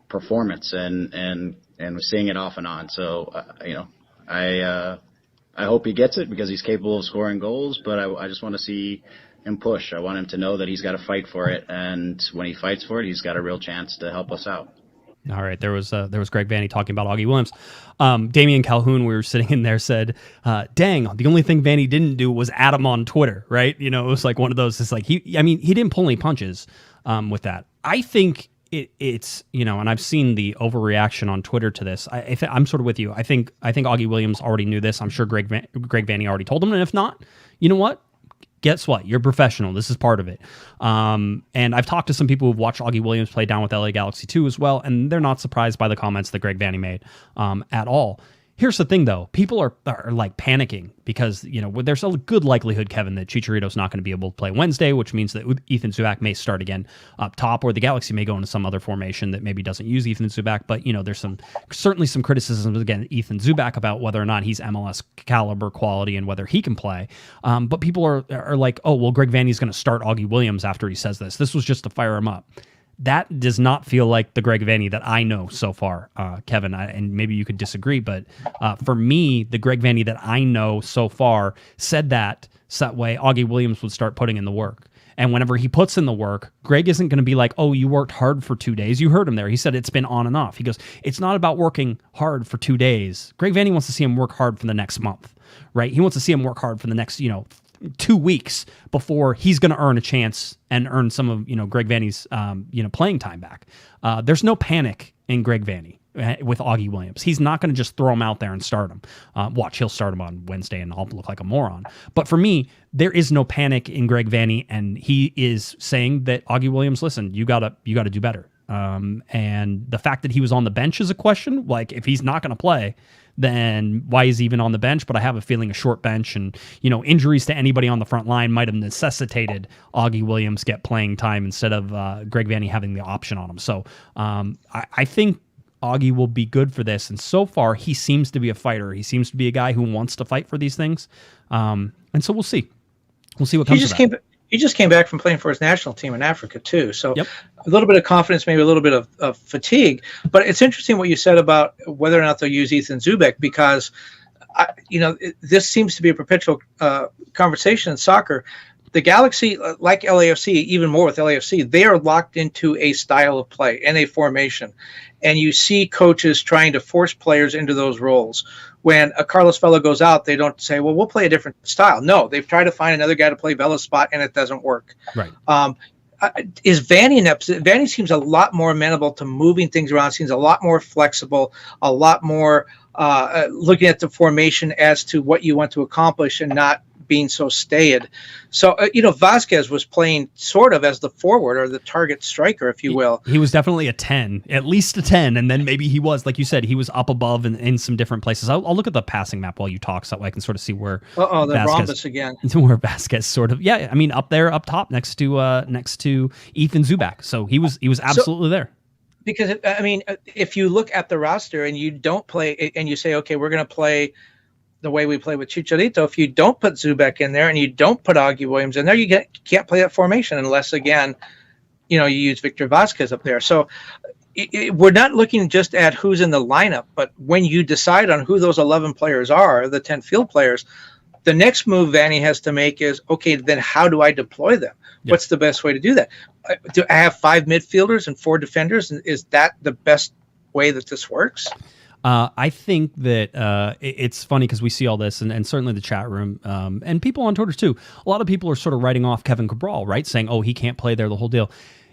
performance, and we're seeing it off and on. So, I hope he gets it because he's capable of scoring goals, but I just want to see him push. I want him to know that he's got to fight for it, and when he fights for it, he's got a real chance to help us out. All right, there was Greg Vanny talking about Augie Williams. Damian Calhoun, we were sitting in there, said, dang, the only thing Vanny didn't do was add him on Twitter, right? It was like one of those, it's like, he didn't pull any punches with that. I think it's and I've seen the overreaction on Twitter to this. I'm sort of with you. I think Augie Williams already knew this. I'm sure Greg Vanny already told him. And if not, you know what? Guess what? You're professional. This is part of it. And I've talked to some people who've watched Augie Williams play down with LA Galaxy 2 as well, and they're not surprised by the comments that Greg Vanny made at all. Here's the thing, though. People are like panicking because, there's a good likelihood, Kevin, that Chicharito's not going to be able to play Wednesday, which means that Ethan Zubak may start again up top, or the Galaxy may go into some other formation that maybe doesn't use Ethan Zubak. But, there's certainly some criticisms, again, Ethan Zubak about whether or not he's MLS caliber quality and whether he can play. But people are like, oh, well, Greg Vanny's going to start Augie Williams after he says this. This was just to fire him up. That does not feel like the Greg Vanny that I know so far, Kevin, and maybe you could disagree, but for me, the Greg Vanny that I know so far said that way Augie Williams would start putting in the work. And whenever he puts in the work, Greg isn't going to be like, oh, you worked hard for 2 days. You heard him there. He said it's been on and off. He goes, it's not about working hard for 2 days. Greg Vanny wants to see him work hard for the next month, right? He wants to see him work hard for the next, 2 weeks before he's going to earn a chance and earn some of Greg Vanny's playing time back. There's no panic in Greg Vanny with Augie Williams. He's not going to just throw him out there and start him. Watch, he'll start him on Wednesday and I'll look like a moron. But for me, there is no panic in Greg Vanny, and he is saying that Augie Williams, listen, you gotta do better. And the fact that he was on the bench is a question. Like, if he's not going to play, then why is he even on the bench? But I have a feeling a short bench and, injuries to anybody on the front line might have necessitated Augie Williams get playing time instead of Greg Vanny having the option on him. So I think Augie will be good for this. And so far, he seems to be a fighter. He seems to be a guy who wants to fight for these things. And so we'll see. We'll see what comes of that. He just came back from playing for his national team in Africa, too. So yep. A little bit of confidence, maybe a little bit of fatigue. But it's interesting what you said about whether or not they'll use Ethan Zubak, because, this seems to be a perpetual conversation in soccer. the Galaxy, like LAFC, even more with LAFC, they are locked into a style of play and a formation. And you see coaches trying to force players into those roles. When a Carlos Vela goes out, they don't say, well, we'll play a different style. No, they've tried to find another guy to play Vela's spot, and it doesn't work. Right. Is Vanny Vanny seems a lot more amenable to moving things around, seems a lot more flexible, a lot more looking at the formation as to what you want to accomplish and not being so staid. So, Vasquez was playing sort of as the forward or the target striker, if you will. He was definitely a 10, at least a 10. And then maybe he was, like you said, he was up above in some different places. I'll look at the passing map while you talk so I can sort of see where the rhombus again. Where Vasquez sort of, up there, up top next to Ethan Zubak. So he was absolutely there. Because, if you look at the roster and you don't play and you say, okay, we're going to play the way we play with Chicharito, if you don't put Zubek in there and you don't put Augie Williams in there, you can't play that formation unless, again, you use Victor Vasquez up there. So we're not looking just at who's in the lineup, but when you decide on who those 11 players are, the 10 field players, the next move Vanny has to make is, okay, then how do I deploy them? Yep. What's the best way to do that? Do I have 5 midfielders and 4 defenders? And is that the best way that this works? I think that it's funny because we see all this, and certainly the chat room, and people on Twitter too. A lot of people are sort of writing off Kevin Cabral, right? Saying, oh, he can't play there, the whole deal.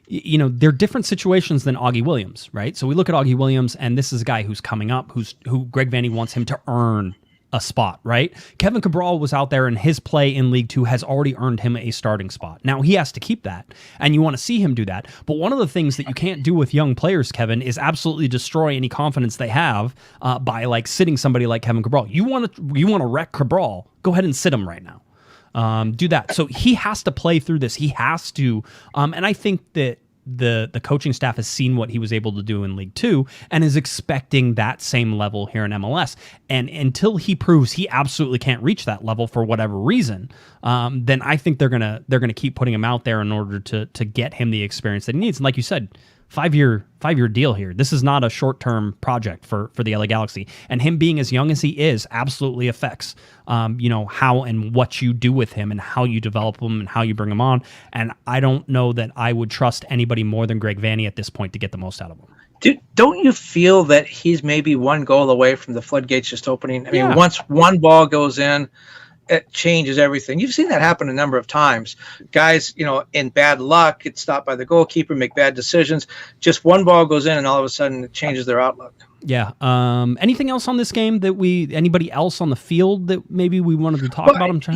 They're different situations than Augie Williams, right? So we look at Augie Williams, and this is a guy who's coming up, who Greg Vanny wants him to earn a spot, right? Kevin Cabral was out there, and his play in League Two has already earned him a starting spot. Now he has to keep that, and you want to see him do that. But one of the things that you can't do with young players, Kevin, is absolutely destroy any confidence they have by sitting somebody like Kevin Cabral. You want to wreck Cabral? Go ahead and sit him right now. Do that. So he has to play through this. He has to, and I think that the coaching staff has seen what he was able to do in League Two and is expecting that same level here in MLS. And until he proves he absolutely can't reach that level for whatever reason, then I think they're gonna keep putting him out there in order to get him the experience that he needs. And like you said, 5-year deal here. This is not a short-term project for the LA Galaxy. And him being as young as he is absolutely affects, how and what you do with him and how you develop him and how you bring him on. And I don't know that I would trust anybody more than Greg Vanny at this point to get the most out of him. Dude, don't you feel that he's maybe one goal away from the floodgates just opening? I mean, once one ball goes in, it changes everything. You've seen that happen a number of times. Guys, in bad luck, get stopped by the goalkeeper, make bad decisions. Just one ball goes in, and all of a sudden it changes their outlook. Yeah. Anything else on this game anybody else on the field that maybe we wanted to talk about?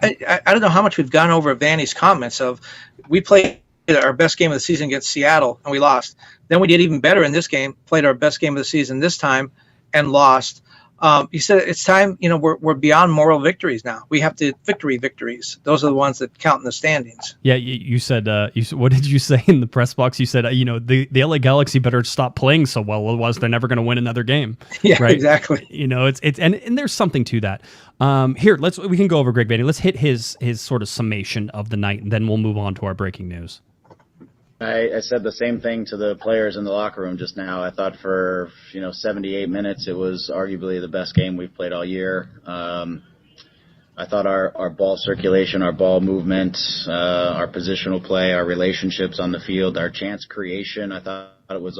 I don't know how much we've gone over Vanny's comments of, we played our best game of the season against Seattle and we lost. Then we did even better in this game, played our best game of the season this time and lost. He said it's time, we're beyond moral victories now. We have to victories. Those are the ones that count in the standings. Yeah, you said, what did you say in the press box? You said, the LA Galaxy better stop playing so well, otherwise they're never going to win another game. Yeah, right? Exactly. It's and there's something to that. Here, we can go over Greg Vanny. Let's hit his sort of summation of the night, and then we'll move on to our breaking news. I said the same thing to the players in the locker room just now. I thought for 78 minutes it was arguably the best game we've played all year. I thought our ball circulation, our ball movement, our positional play, our relationships on the field, our chance creation, I thought it was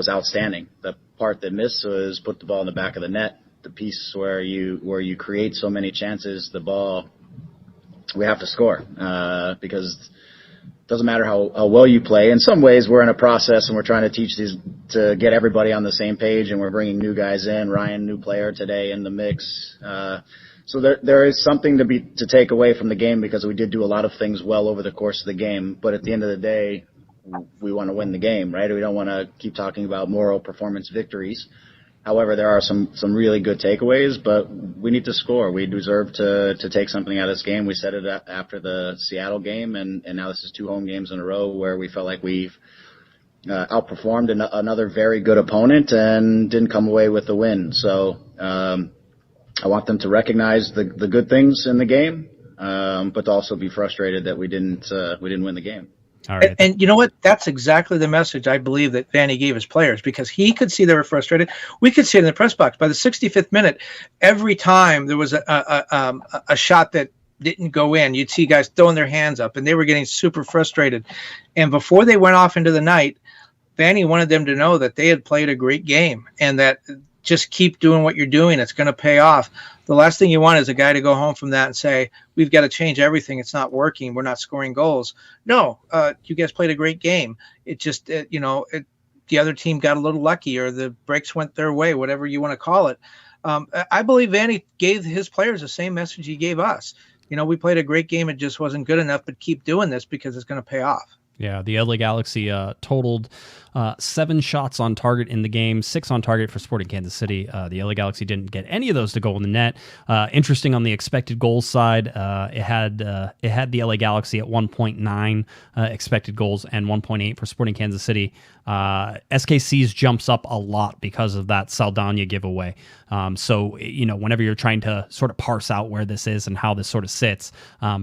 outstanding. The part that missed was put the ball in the back of the net. The piece where you create so many chances, the ball, we have to score because it doesn't matter how well you play. In some ways, we're in a process and we're trying to get everybody on the same page, and we're bringing new guys in. Ryan, new player today in the mix. So there is something to take away from the game because we did do a lot of things well over the course of the game. But at the end of the day, we want to win the game, right? We don't want to keep talking about moral performance victories. However, there are some really good takeaways, but we need to score. We deserve to take something out of this game. We said it after the Seattle game, and now this is 2 home games in a row where we felt like we've outperformed another very good opponent and didn't come away with the win. So I want them to recognize the good things in the game, but to also be frustrated that we didn't win the game. All right. And you know what? That's exactly the message I believe that Vanny gave his players, because he could see they were frustrated. We could see it in the press box. By the 65th minute, every time there was a shot that didn't go in. You'd see guys throwing their hands up, and they were getting super frustrated. And before they went off into the night, Vanny wanted them to know that they had played a great game and that just keep doing what you're doing. It's going to pay off. The last thing you want is a guy to go home from that and say, we've got to change everything. It's not working. We're not scoring goals. No, you guys played a great game. It just, the other team got a little lucky, or the breaks went their way, whatever you want to call it. I believe Vanny gave his players the same message he gave us. We played a great game. It just wasn't good enough, but keep doing this because it's going to pay off. Yeah, the LA Galaxy totaled 7 shots on target in the game, 6 on target for Sporting Kansas City. The LA Galaxy didn't get any of those to go in the net. Interesting on the expected goals side, it had the LA Galaxy at 1.9 expected goals and 1.8 for Sporting Kansas City. SKC's jumps up a lot because of that Saldana giveaway. So whenever you're trying to sort of parse out where this is and how this sort of sits,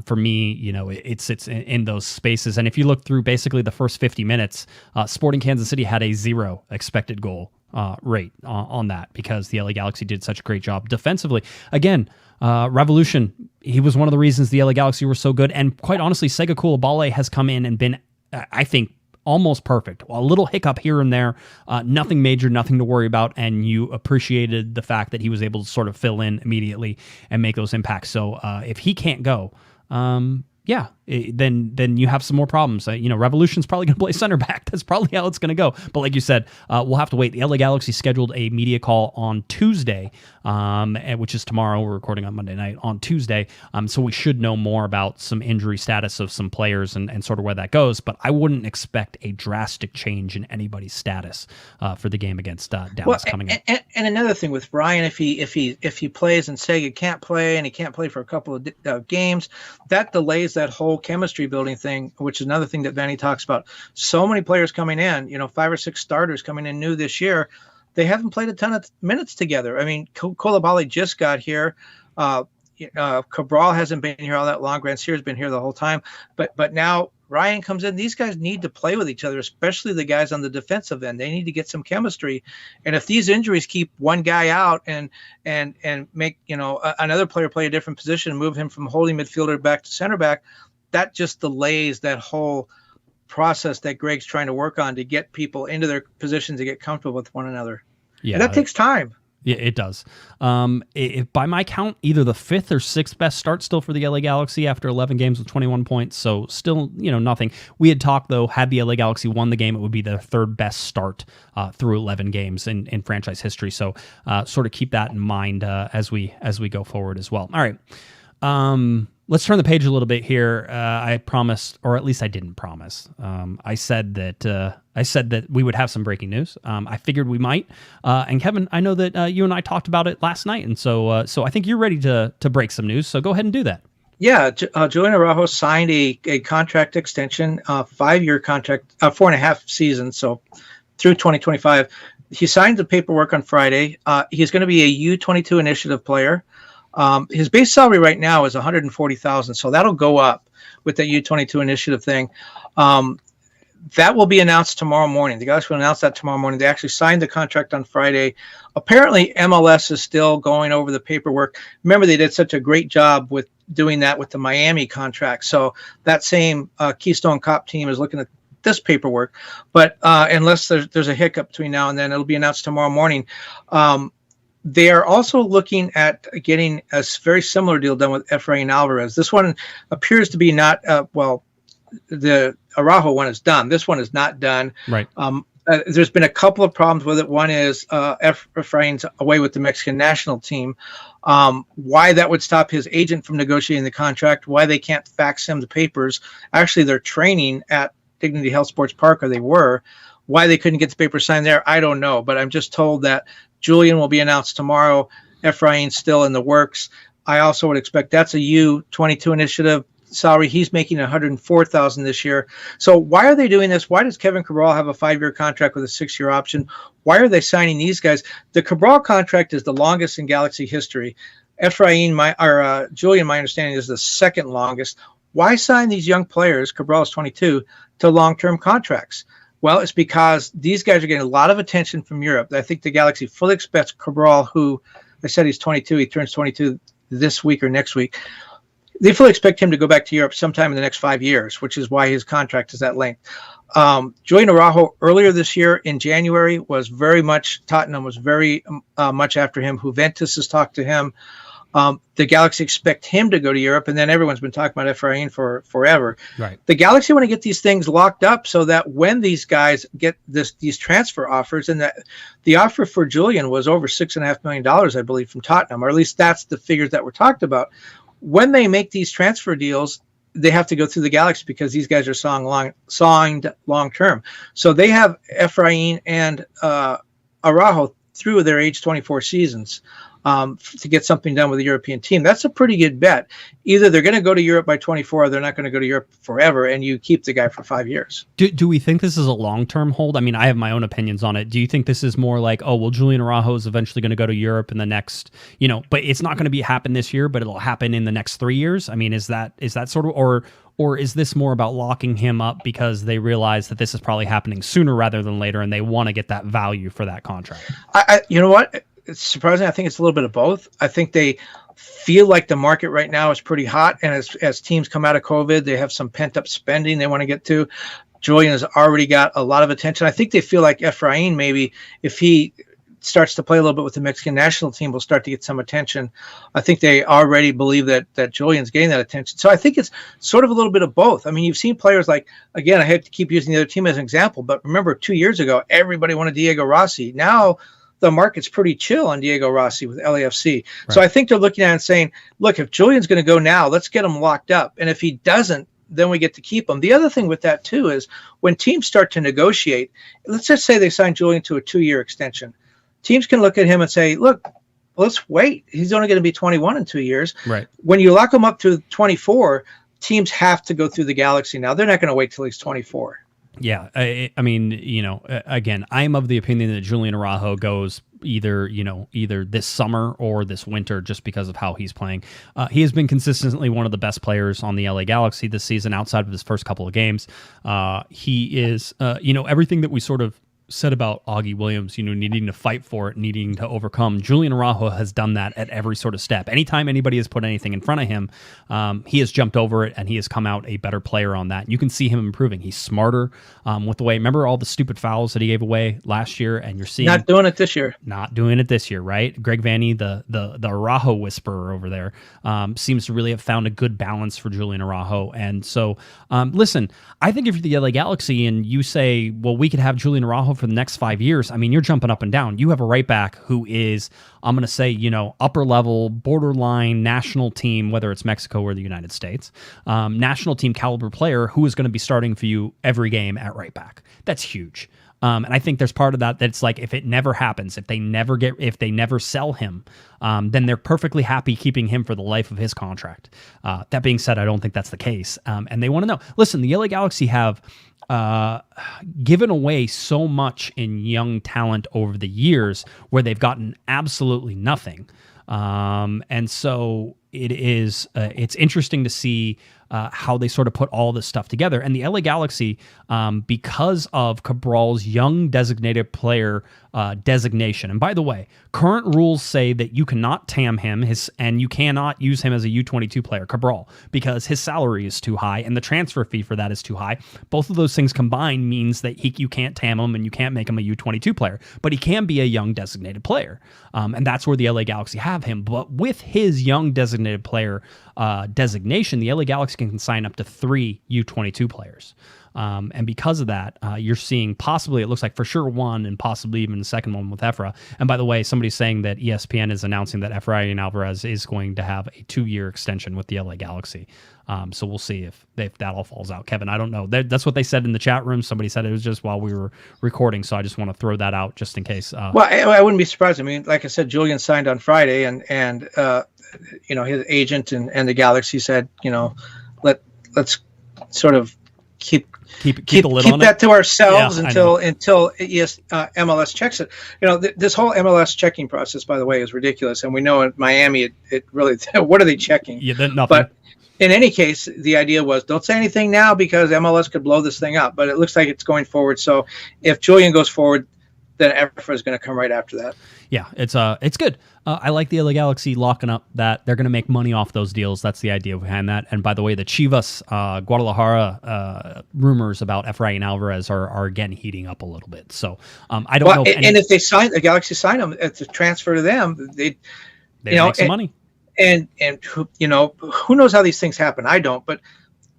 for me, it sits in those spaces. And if you look through basically the first 50 minutes, Sporting Kansas City had a 0 expected goal rate on that because the LA Galaxy did such a great job defensively. Again, Raveloson, he was one of the reasons the LA Galaxy were so good. And quite honestly, Sega Coulibaly has come in and been, I think, almost perfect. A little hiccup here and there, nothing major, nothing to worry about, and you appreciated the fact that he was able to sort of fill in immediately and make those impacts. So if he can't go, then you have some more problems. Raveloson's probably going to play center back. That's probably how it's going to go. But like you said, we'll have to wait. The LA Galaxy scheduled a media call on Tuesday, which is tomorrow. We're recording on Monday night on Tuesday. So we should know more about some injury status of some players and sort of where that goes. But I wouldn't expect a drastic change in anybody's status for the game against Dallas coming up. And another thing with Ryan, if he plays and Sega can't play and he can't play for a couple of games, that delays that whole chemistry building thing, which is another thing that Vanny talks about. So many players coming in, 5 or 6 starters coming in new this year. They haven't played a ton of minutes together. I mean, Coulibaly just got here. Cabral hasn't been here all that long. Grandsier's been here the whole time. But now Ryan comes in. These guys need to play with each other, especially the guys on the defensive end. They need to get some chemistry. And if these injuries keep one guy out and make another player play a different position and move him from holding midfielder back to center back, that just delays that whole process that Greg's trying to work on to get people into their positions to get comfortable with one another. Yeah, and that takes time. Yeah, it does. If by my count, either the 5th or 6th best start still for the LA Galaxy after 11 games with 21 points. So still, nothing. We had talked, though, had the LA Galaxy won the game, it would be their 3rd best start through 11 games in franchise history. So sort of keep that in mind as we go forward as well. All right. Let's turn the page a little bit here. I promised, or at least I didn't promise. I said that we would have some breaking news. I figured we might. And Kevin, I know that you and I talked about it last night, and so I think you're ready to break some news. So go ahead and do that. Yeah, Julian Araujo signed a contract extension, 5-year contract, 4.5 seasons, so through 2025. He signed the paperwork on Friday. He's going to be a U22 initiative player. His base salary right now is $140,000, so that'll go up with the U22 initiative thing. That will be announced tomorrow morning. The guys will announce that tomorrow morning. They actually signed the contract on Friday. Apparently, MLS is still going over the paperwork. Remember, they did such a great job with doing that with the Miami contract. So that same Keystone Cop team is looking at this paperwork. But unless there's a hiccup between now and then, it'll be announced tomorrow morning. They are also looking at getting a very similar deal done with Efrain Alvarez. This one appears to be not, the Araujo one is done. This one is not done. Right. There's been a couple of problems with it. One is Efrain's away with the Mexican national team. Why that would stop his agent from negotiating the contract, why they can't fax him the papers. Actually, they're training at Dignity Health Sports Park, or they were. Why they couldn't get the paper signed there, I don't know. But I'm just told that Julian will be announced tomorrow. Efrain's still in the works. I also would expect that's a U22 initiative salary. He's making $104,000 this year. So why are they doing this? Why does Kevin Cabral have a 5-year contract with a 6-year option? Why are they signing these guys? The Cabral contract is the longest in Galaxy history. Julian, my understanding, is the 2nd longest. Why sign these young players, Cabral is 22, to long-term contracts? Well, it's because these guys are getting a lot of attention from Europe. I think the Galaxy fully expects Cabral, who I said he's 22, he turns 22 this week or next week. they fully expect him to go back to Europe sometime in the next 5 years, which is why his contract is that length. Julian Araujo earlier this year in January was very much, Tottenham was very much after him. Juventus has talked to him. The Galaxy expect him to go to Europe, and then everyone's been talking about Efrain for forever. Right. The Galaxy want to get these things locked up so that when these guys get these transfer offers, and that the offer for Julian was over $6.5 million, I believe, from Tottenham, or at least that's the figures that were talked about. When they make these transfer deals, they have to go through the Galaxy because these guys are signed long term. So they have Efrain and Araujo through their age 24 seasons to get something done with the European team. That's a pretty good bet. Either they're going to go to Europe by 24 or they're not going to go to Europe forever, and you keep the guy for 5 years. Do we think this is a long-term hold? I mean, I have my own opinions on it. Do you think this is more like, oh, well, Julian Araujo is eventually going to go to Europe in the next, but it's not going to happen this year, but it'll happen in the next 3 years? I mean, is that sort of, or is this more about locking him up because they realize that this is probably happening sooner rather than later, and they want to get that value for that contract? You know what? It's surprising. I think it's a little bit of both. I think they feel like the market right now is pretty hot, and as teams come out of COVID, they have some pent up spending they want to get to. Julian has already got a lot of attention. I think they feel like Efrain, maybe if he starts to play a little bit with the Mexican national team, will start to get some attention. I think they already believe that Julian's getting that attention. So I think it's sort of a little bit of both. I mean, you've seen players like, again, I hate to keep using the other team as an example, but remember 2 years ago, everybody wanted Diego Rossi. Now the market's pretty chill on Diego Rossi with LAFC. Right. So I think they're looking at it and saying, look, if Julian's going to go now, let's get him locked up. And if he doesn't, then we get to keep him. The other thing with that, too, is when teams start to negotiate, let's just say they sign Julian to a 2-year extension. Teams can look at him and say, look, let's wait. He's only going to be 21 in 2 years. Right. When you lock him up to 24, teams have to go through the Galaxy now. They're not going to wait till he's 24. Yeah, I mean, again, I'm of the opinion that Julian Araujo goes either this summer or this winter just because of how he's playing. He has been consistently one of the best players on the LA Galaxy this season outside of his first couple of games. He is, everything that we sort of said about Augie Williams, needing to fight for it, needing to overcome. Julian Araujo has done that at every sort of step. Anytime anybody has put anything in front of him, he has jumped over it, and he has come out a better player on that. You can see him improving. He's smarter with the way. Remember all the stupid fouls that he gave away last year, and you're seeing not doing it this year. Not doing it this year, right? Greg Vanny, the Araujo whisperer over there, seems to really have found a good balance for Julian Araujo. And so, listen, I think if you're the LA Galaxy and you say, well, we could have Julian Araujo for the next 5 years, I mean, you're jumping up and down. You have a right back who is, I'm going to say, upper level, borderline national team, whether it's Mexico or the United States, national team caliber player who is going to be starting for you every game at right back. That's huge. And I think there's part of that's like, if it never happens, if they never sell him, then they're perfectly happy keeping him for the life of his contract. That being said, I don't think that's the case. And they want to know, listen, the LA Galaxy have given away so much in young talent over the years where they've gotten absolutely nothing. And so it's interesting to see how they sort of put all this stuff together. And the LA Galaxy, because of Cabral's young designated player designation, and by the way, current rules say that you cannot TAM him and you cannot use him as a U22 player, Cabral, because his salary is too high and the transfer fee for that is too high. Both of those things combined means that you can't TAM him and you can't make him a U22 player, but he can be a young designated player. And that's where the LA Galaxy have him. But with his young designated player designation, the LA Galaxy can sign up to 3 U22 players. And because of that, you're seeing possibly, it looks like for sure one, and possibly even the second one with Efra. And by the way, somebody's saying that ESPN is announcing that Efrain Alvarez is going to have a 2-year extension with the LA Galaxy. So we'll see if that all falls out. Kevin, I don't know. That's what they said in the chat room. Somebody said it was just while we were recording, so I just want to throw that out just in case. Well, I wouldn't be surprised. I mean, like I said, Julian signed on Friday, and his agent and the Galaxy said, let's sort of keep the lid on that it. To ourselves until MLS checks it. This whole MLS checking process, by the way, is ridiculous. And we know in Miami, it really, what are they checking? Yeah, nothing. But in any case, the idea was don't say anything now because MLS could blow this thing up. But it looks like it's going forward. So if Julian goes forward, then Efra is going to come right after that. Yeah, it's good. I like the LA Galaxy locking up that they're going to make money off those deals. That's the idea behind that. And by the way, the Chivas Guadalajara rumors about Efrain Alvarez are again heating up a little bit. So I don't know. And if they sign the Galaxy sign him, it's a transfer to them. They make some money. And who knows how these things happen? I don't. But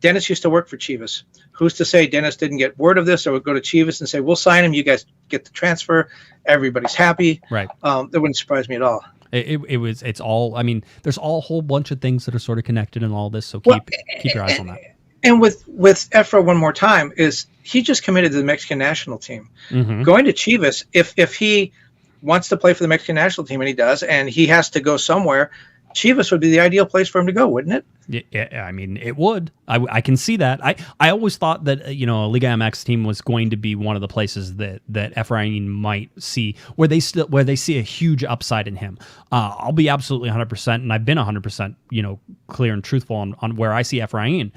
Dennis used to work for Chivas. Who's to say Dennis didn't get word of this or would go to Chivas and say, we'll sign him. You guys get the transfer. Everybody's happy. Right. That wouldn't surprise me at all. It's all, I mean, there's all a whole bunch of things that are sort of connected in all this. So keep your eyes on that. And with Efra one more time is he just committed to the Mexican national team. Mm-hmm. Going to Chivas, if he wants to play for the Mexican national team, and he does, and he has to go somewhere, Chivas would be the ideal place for him to go, wouldn't it? Yeah, I mean, it would. I can see that. I always thought that a Liga MX team was going to be one of the places that Efrain might see where they see a huge upside in him. I'll be absolutely 100%, and I've been 100% clear and truthful on where I see Efrain.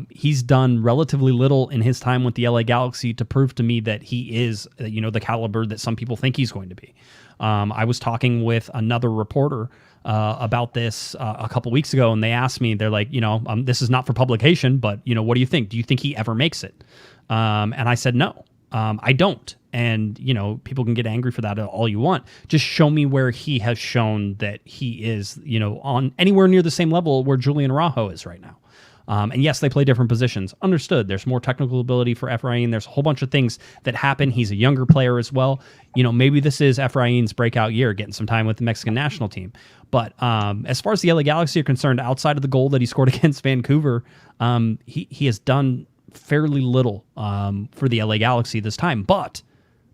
He's done relatively little in his time with the LA Galaxy to prove to me that he is the caliber that some people think he's going to be. I was talking with another reporter about this a couple weeks ago, and they asked me, they're like, this is not for publication, but what do you think? Do you think he ever makes it? And I said, no, I don't. And people can get angry for that all you want. Just show me where he has shown that he is, on anywhere near the same level where Julian Araujo is right now. And yes, they play different positions. Understood. There's more technical ability for Efrain. There's a whole bunch of things that happen. He's a younger player as well. Maybe this is Efrain's breakout year, getting some time with the Mexican national team. But as far as the LA Galaxy are concerned, outside of the goal that he scored against Vancouver, he has done fairly little for the LA Galaxy this time. But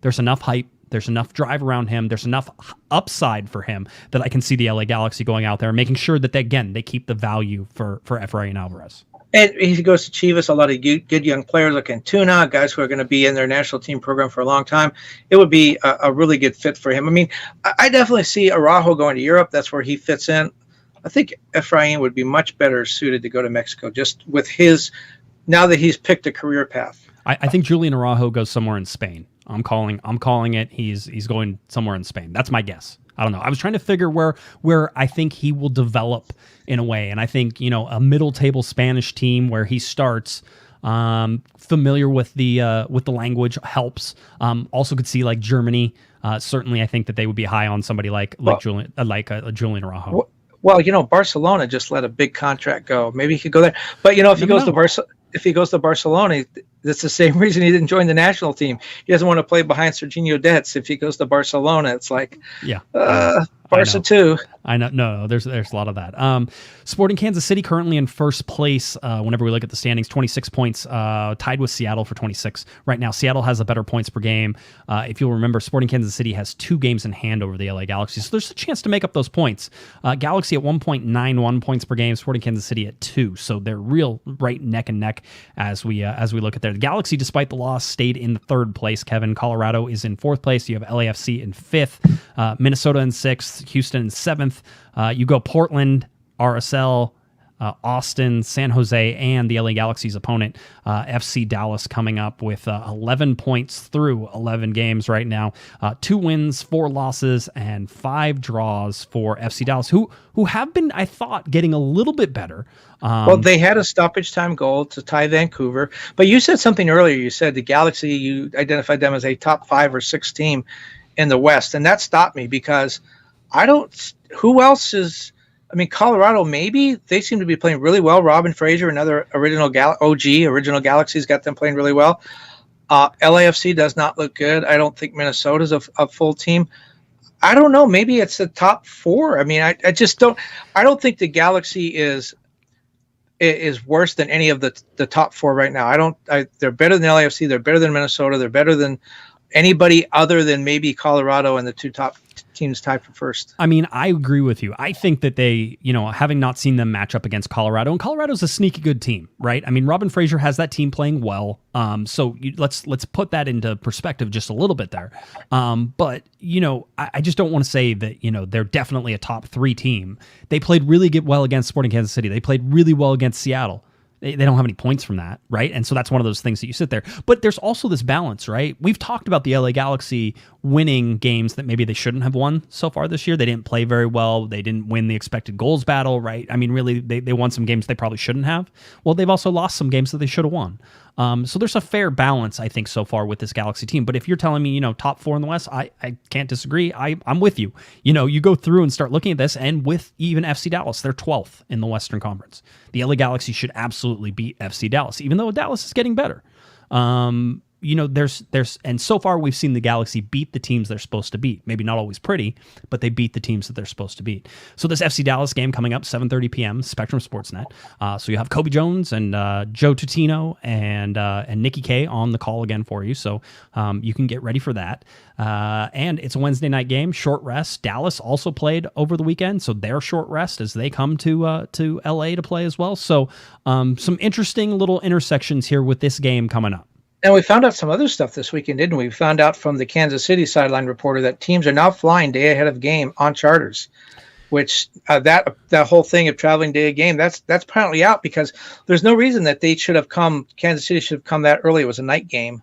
there's enough hype. There's enough drive around him. There's enough upside for him that I can see the LA Galaxy going out there and making sure that, they keep the value for Efrain Alvarez. And he goes to Chivas, a lot of good young players like Antuna, guys who are going to be in their national team program for a long time. It would be a really good fit for him. I mean, I definitely see Araujo going to Europe. That's where he fits in. I think Efrain would be much better suited to go to Mexico just with now that he's picked a career path. I think Julian Araujo goes somewhere in Spain. I'm calling it. He's going somewhere in Spain. That's my guess. I don't know. I was trying to figure where I think he will develop in a way, and I think a middle table Spanish team where he starts, familiar with the language helps. Also could see like Germany. Certainly, I think that they would be high on somebody like Julian Araujo. Well, Barcelona just let a big contract go. Maybe he could go there. But if he goes to Barcelona, that's the same reason he didn't join the national team. He doesn't want to play behind Serginho Dest. If he goes to Barcelona, it's like, Barca too. I know. No, there's a lot of that. Sporting Kansas City currently in first place. Whenever we look at the standings, 26 points, tied with Seattle for 26 right now. Seattle has a better points per game. If you'll remember, Sporting Kansas City has 2 games in hand over the LA Galaxy, so there's a chance to make up those points. Galaxy at 1.91 points per game. Sporting Kansas City at 2, so they're real right neck and neck as we look at there. The Galaxy, despite the loss, stayed in 3rd place. Kevin, Colorado is in 4th place. You have LAFC in 5th, Minnesota in 6th, Houston in 7th. You go Portland, RSL, Austin, San Jose, and the LA Galaxy's opponent, FC Dallas, coming up with 11 points through 11 games right now. 2 wins, 4 losses, and 5 draws for FC Dallas, who have been, I thought, getting a little bit better. Well, they had a stoppage time goal to tie Vancouver. But you said something earlier. You said the Galaxy, you identified them as a top 5 or 6 team in the West. And that stopped me because who else is... I mean, Colorado, maybe. They seem to be playing really well. Robin Fraser, another original Galaxy's got them playing really well. LAFC does not look good. I don't think Minnesota's a full team. I don't know. Maybe it's the top 4. I mean, I just don't. I don't think the Galaxy is worse than any of the top 4 right now. They're better than LAFC. They're better than Minnesota. They're better than anybody other than maybe Colorado and the 2 top teams tied for first. I mean, I agree with you. I think that they, having not seen them match up against Colorado, and Colorado's a sneaky good team, right? I mean, Robin Fraser has that team playing well. Let's put that into perspective just a little bit there. But I just don't want to say that, they're definitely a top 3 team. They played really well against Sporting Kansas City. They played really well against Seattle. They don't have any points from that, right? And so that's one of those things that you sit there. But there's also this balance, right? We've talked about the LA Galaxy winning games that maybe they shouldn't have won so far this year. They didn't play very well. They didn't win the expected goals battle, right? I mean, really, they won some games they probably shouldn't have. Well, they've also lost some games that they should have won. So there's a fair balance, I think, so far with this Galaxy team. But if you're telling me, top 4 in the West, I can't disagree. I'm with you. You go through and start looking at this, and with even FC Dallas, they're 12th in the Western Conference. The LA Galaxy should absolutely beat FC Dallas, even though Dallas is getting better. There's and so far we've seen the Galaxy beat the teams they're supposed to beat. Maybe not always pretty, but they beat the teams that they're supposed to beat. So this FC Dallas game coming up 7:30 p.m. Spectrum Sportsnet. So you have Kobe Jones and Joe Tutino and Nikki K on the call again for you. So you can get ready for that. And it's a Wednesday night game, short rest. Dallas also played over the weekend, so they're short rest as they come to LA to play as well. So some interesting little intersections here with this game coming up. And we found out some other stuff this weekend, didn't we? We found out from the Kansas City sideline reporter that teams are now flying day ahead of game on charters, which that whole thing of traveling day of game, that's apparently out, because there's no reason that they should have come. Kansas City should have come that early. It was a night game,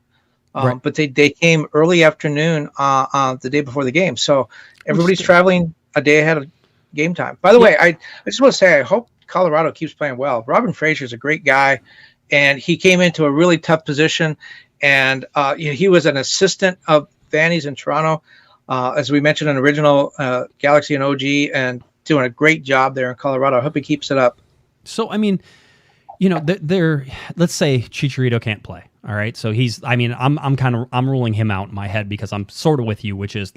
right. But they came early afternoon the day before the game. So everybody's traveling a day ahead of game time. By the way, I just want to say I hope Colorado keeps playing well. Robin Fraser's a great guy. And he came into a really tough position, and he was an assistant of Vanny's in Toronto, as we mentioned, an original Galaxy and OG, and doing a great job there in Colorado. I hope he keeps it up. So, I mean, let's say Chicharito can't play. All right. So I'm ruling him out in my head, because I'm sort of with you, which is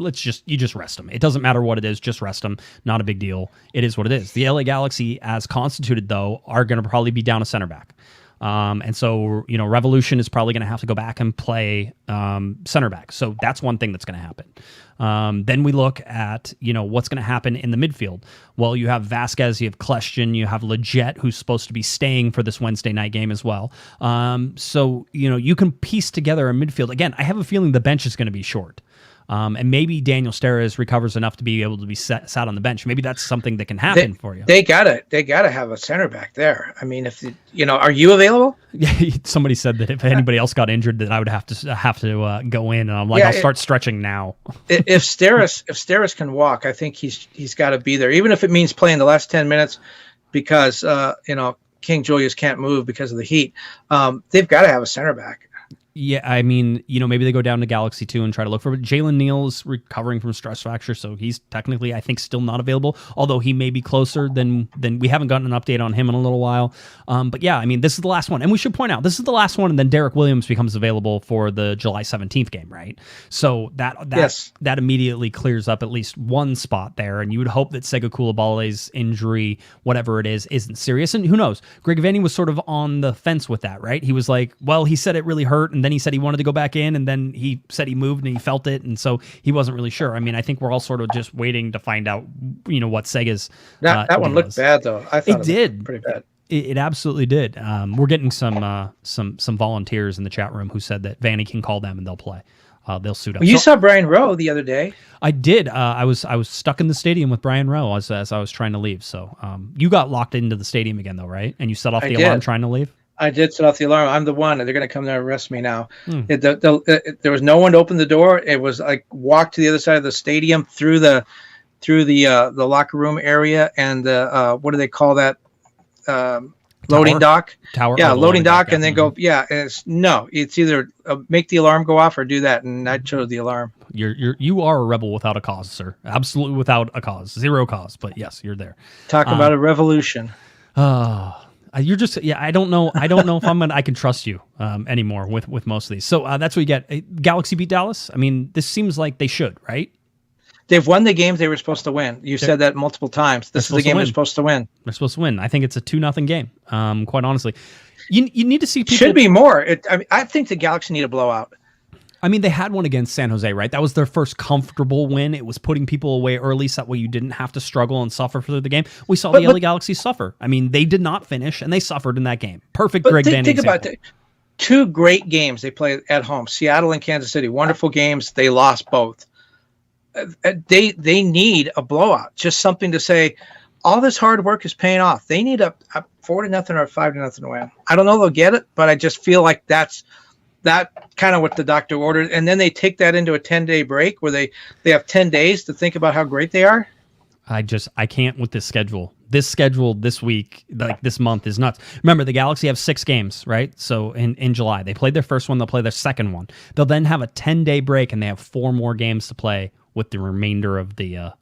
you just rest him. It doesn't matter what it is. Just rest him. Not a big deal. It is what it is. The LA Galaxy, as constituted, though, are going to probably be down a center back. And so, Revolution is probably going to have to go back and play center back. So that's one thing that's going to happen. Then we look at, what's going to happen in the midfield. Well, you have Vasquez, you have Kleshtin, you have Leggett, who's supposed to be staying for this Wednesday night game as well. So, you can piece together a midfield. Again, I have a feeling the bench is going to be short. And maybe Daniel Steres recovers enough to be able to be sat on the bench. Maybe that's something that can happen for you. They gotta have a center back there. I mean, if are you available? Yeah, somebody said that if anybody else got injured, that I would have to go in, and I'm like, I'll start stretching now. if Steres can walk, I think he's got to be there, even if it means playing the last 10 minutes, because King Julius can't move because of the heat. They've got to have a center back. Yeah, I mean, maybe they go down to Galaxy 2 and try to look for it. Jalen Neal's recovering from stress fracture, so he's technically, I think, still not available, although he may be closer than we haven't gotten an update on him in a little while. But yeah, I mean, this is the last one. And we should point out, this is the last one, and then Derek Williams becomes available for the July 17th game, right? So that immediately clears up at least one spot there, and you would hope that Sega Coulibaly's injury, whatever it is, isn't serious. And who knows? Greg Vanny was sort of on the fence with that, right? He was like, well, he said it really hurt, and then he said he wanted to go back in, and then he said he moved and he felt it, and so he wasn't really sure. I mean, I think we're all sort of just waiting to find out, what Sega's. That one looked bad, though. I thought it did pretty bad. It absolutely did. We're getting some volunteers in the chat room who said that Vanny can call them and they'll play. They'll suit up. Well, you saw Brian Rowe the other day. I did. I was stuck in the stadium with Brian Rowe as I was trying to leave. So you got locked into the stadium again, though, right? And you set off the alarm trying to leave. I did set off the alarm. I'm the one. They're going to come there and arrest me now. There was no one to open the door. It was like walk to the other side of the stadium through the locker room area and what do they call that? Loading dock. Tower. Yeah, loading dock, and then go. Yeah, it's either make the alarm go off or do that, and I chose the alarm. You are a rebel without a cause, sir. Absolutely without a cause, zero cause. But yes, you're there. Talk about a revolution. You're just I don't know if I can trust you anymore with most of these. So that's what you get. Galaxy beat Dallas. I mean, this seems like they should, right? They've won the games they were supposed to win. You said that multiple times. This is the game they're supposed to win. They're supposed to win. I think it's a 2-0 game. Quite honestly, you need to see people. Should be more. I think the Galaxy need a blowout. I mean, they had one against San Jose, right? That was their first comfortable win. It was putting people away early, so that way you didn't have to struggle and suffer through the game. We saw the LA Galaxy suffer. I mean, they did not finish, and they suffered in that game. Perfect Greg Vanny example. Think about two great games they played at home, Seattle and Kansas City. Wonderful games. They lost both. They need a blowout, just something to say, all this hard work is paying off. They need a 4-0 or a 5-0 win. I don't know they'll get it, but I just feel like that's kind of what the doctor ordered. And then they take that into a 10-day break where they have 10 days to think about how great they are. I can't with this schedule. This schedule this week, like this month, is nuts. Remember, the Galaxy have 6 games, right? So in July, they played their first one. They'll play their second one. They'll then have a 10-day break, and they have 4 more games to play with the remainder of the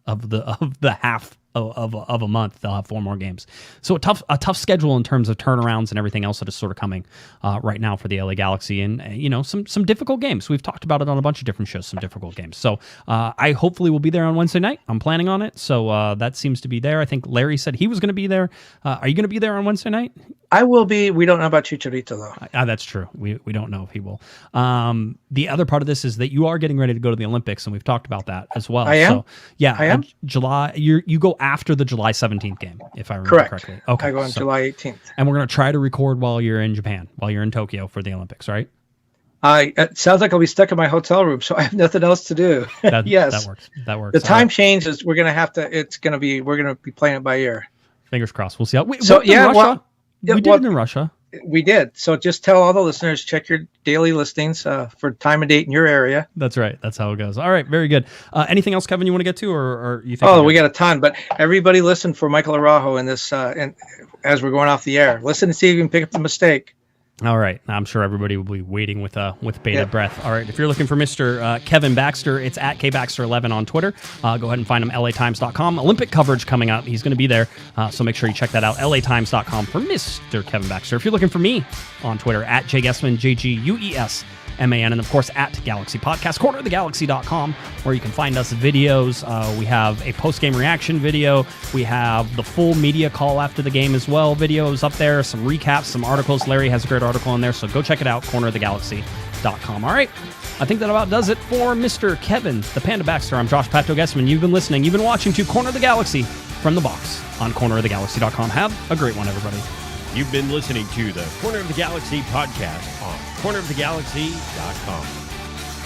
half of a month. They'll have 4 more games. So a tough schedule in terms of turnarounds and everything else that is sort of coming right now for the LA Galaxy, and some difficult games. We've talked about it on a bunch of different shows, some difficult games. So I hopefully will be there on Wednesday night. I'm planning on it. So that seems to be there. I think Larry said he was going to be there. Are you going to be there on Wednesday night? I will be. We don't know about Chicharito though. That's true. We don't know if he will. The other part of this is that you are getting ready to go to the Olympics, and we've talked about that as well. I am. So, yeah, I am. July. You go after the July 17th game, if I remember Correct. correctly. Okay, I go on July 18th. And we're going to try to record while you're in Japan, while you're in Tokyo for the Olympics, right? It sounds like I'll be stuck in my hotel room, so I have nothing else to do. Yes, that works. The time changes. We're going to have to. We're going to be playing it by ear. Fingers crossed. We'll see how. Russia? We did it in Russia. We did. So just tell all the listeners, check your daily listings for time and date in your area. That's right. That's how it goes. All right. Very good. Anything else, Kevin, you want to get to, or you think? Oh, we got a ton, but everybody listen for Michael Araujo in this, and as we're going off the air, listen and see if you can pick up the mistake. All right. I'm sure everybody will be waiting with bated breath. All right. If you're looking for Mr. Kevin Baxter, it's at KBaxter11 on Twitter. Go ahead and find him, latimes.com. Olympic coverage coming up. He's going to be there. So make sure you check that out, latimes.com for Mr. Kevin Baxter. If you're looking for me on Twitter, at Guesman, JGUESMAN, and of course at Galaxy Podcast, cornerofthegalaxy.com, where you can find us videos. We have a post-game reaction video. We have the full media call after the game as well. Videos up there, some recaps, some articles. Larry has a great article in there, so go check it out, cornerofthegalaxy.com. All right, I think that about does it for Mr. Kevin, the Panda Baxter. I'm Josh Pato Guesman. You've been listening. You've been watching to Corner of the Galaxy from the box on cornerofthegalaxy.com. Have a great one, everybody. You've been listening to the Corner of the Galaxy podcast on cornerofthegalaxy.com.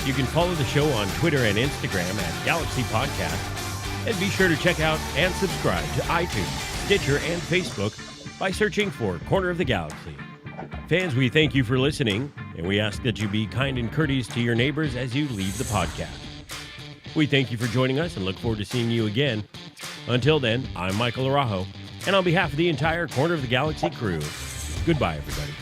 You can follow the show on Twitter and Instagram at Galaxy Podcast. And be sure to check out and subscribe to iTunes, Stitcher, and Facebook by searching for Corner of the Galaxy. Fans, we thank you for listening, and we ask that you be kind and courteous to your neighbors as you leave the podcast. We thank you for joining us and look forward to seeing you again. Until then, I'm Michael Araujo, and on behalf of the entire Corner of the Galaxy crew, goodbye, everybody.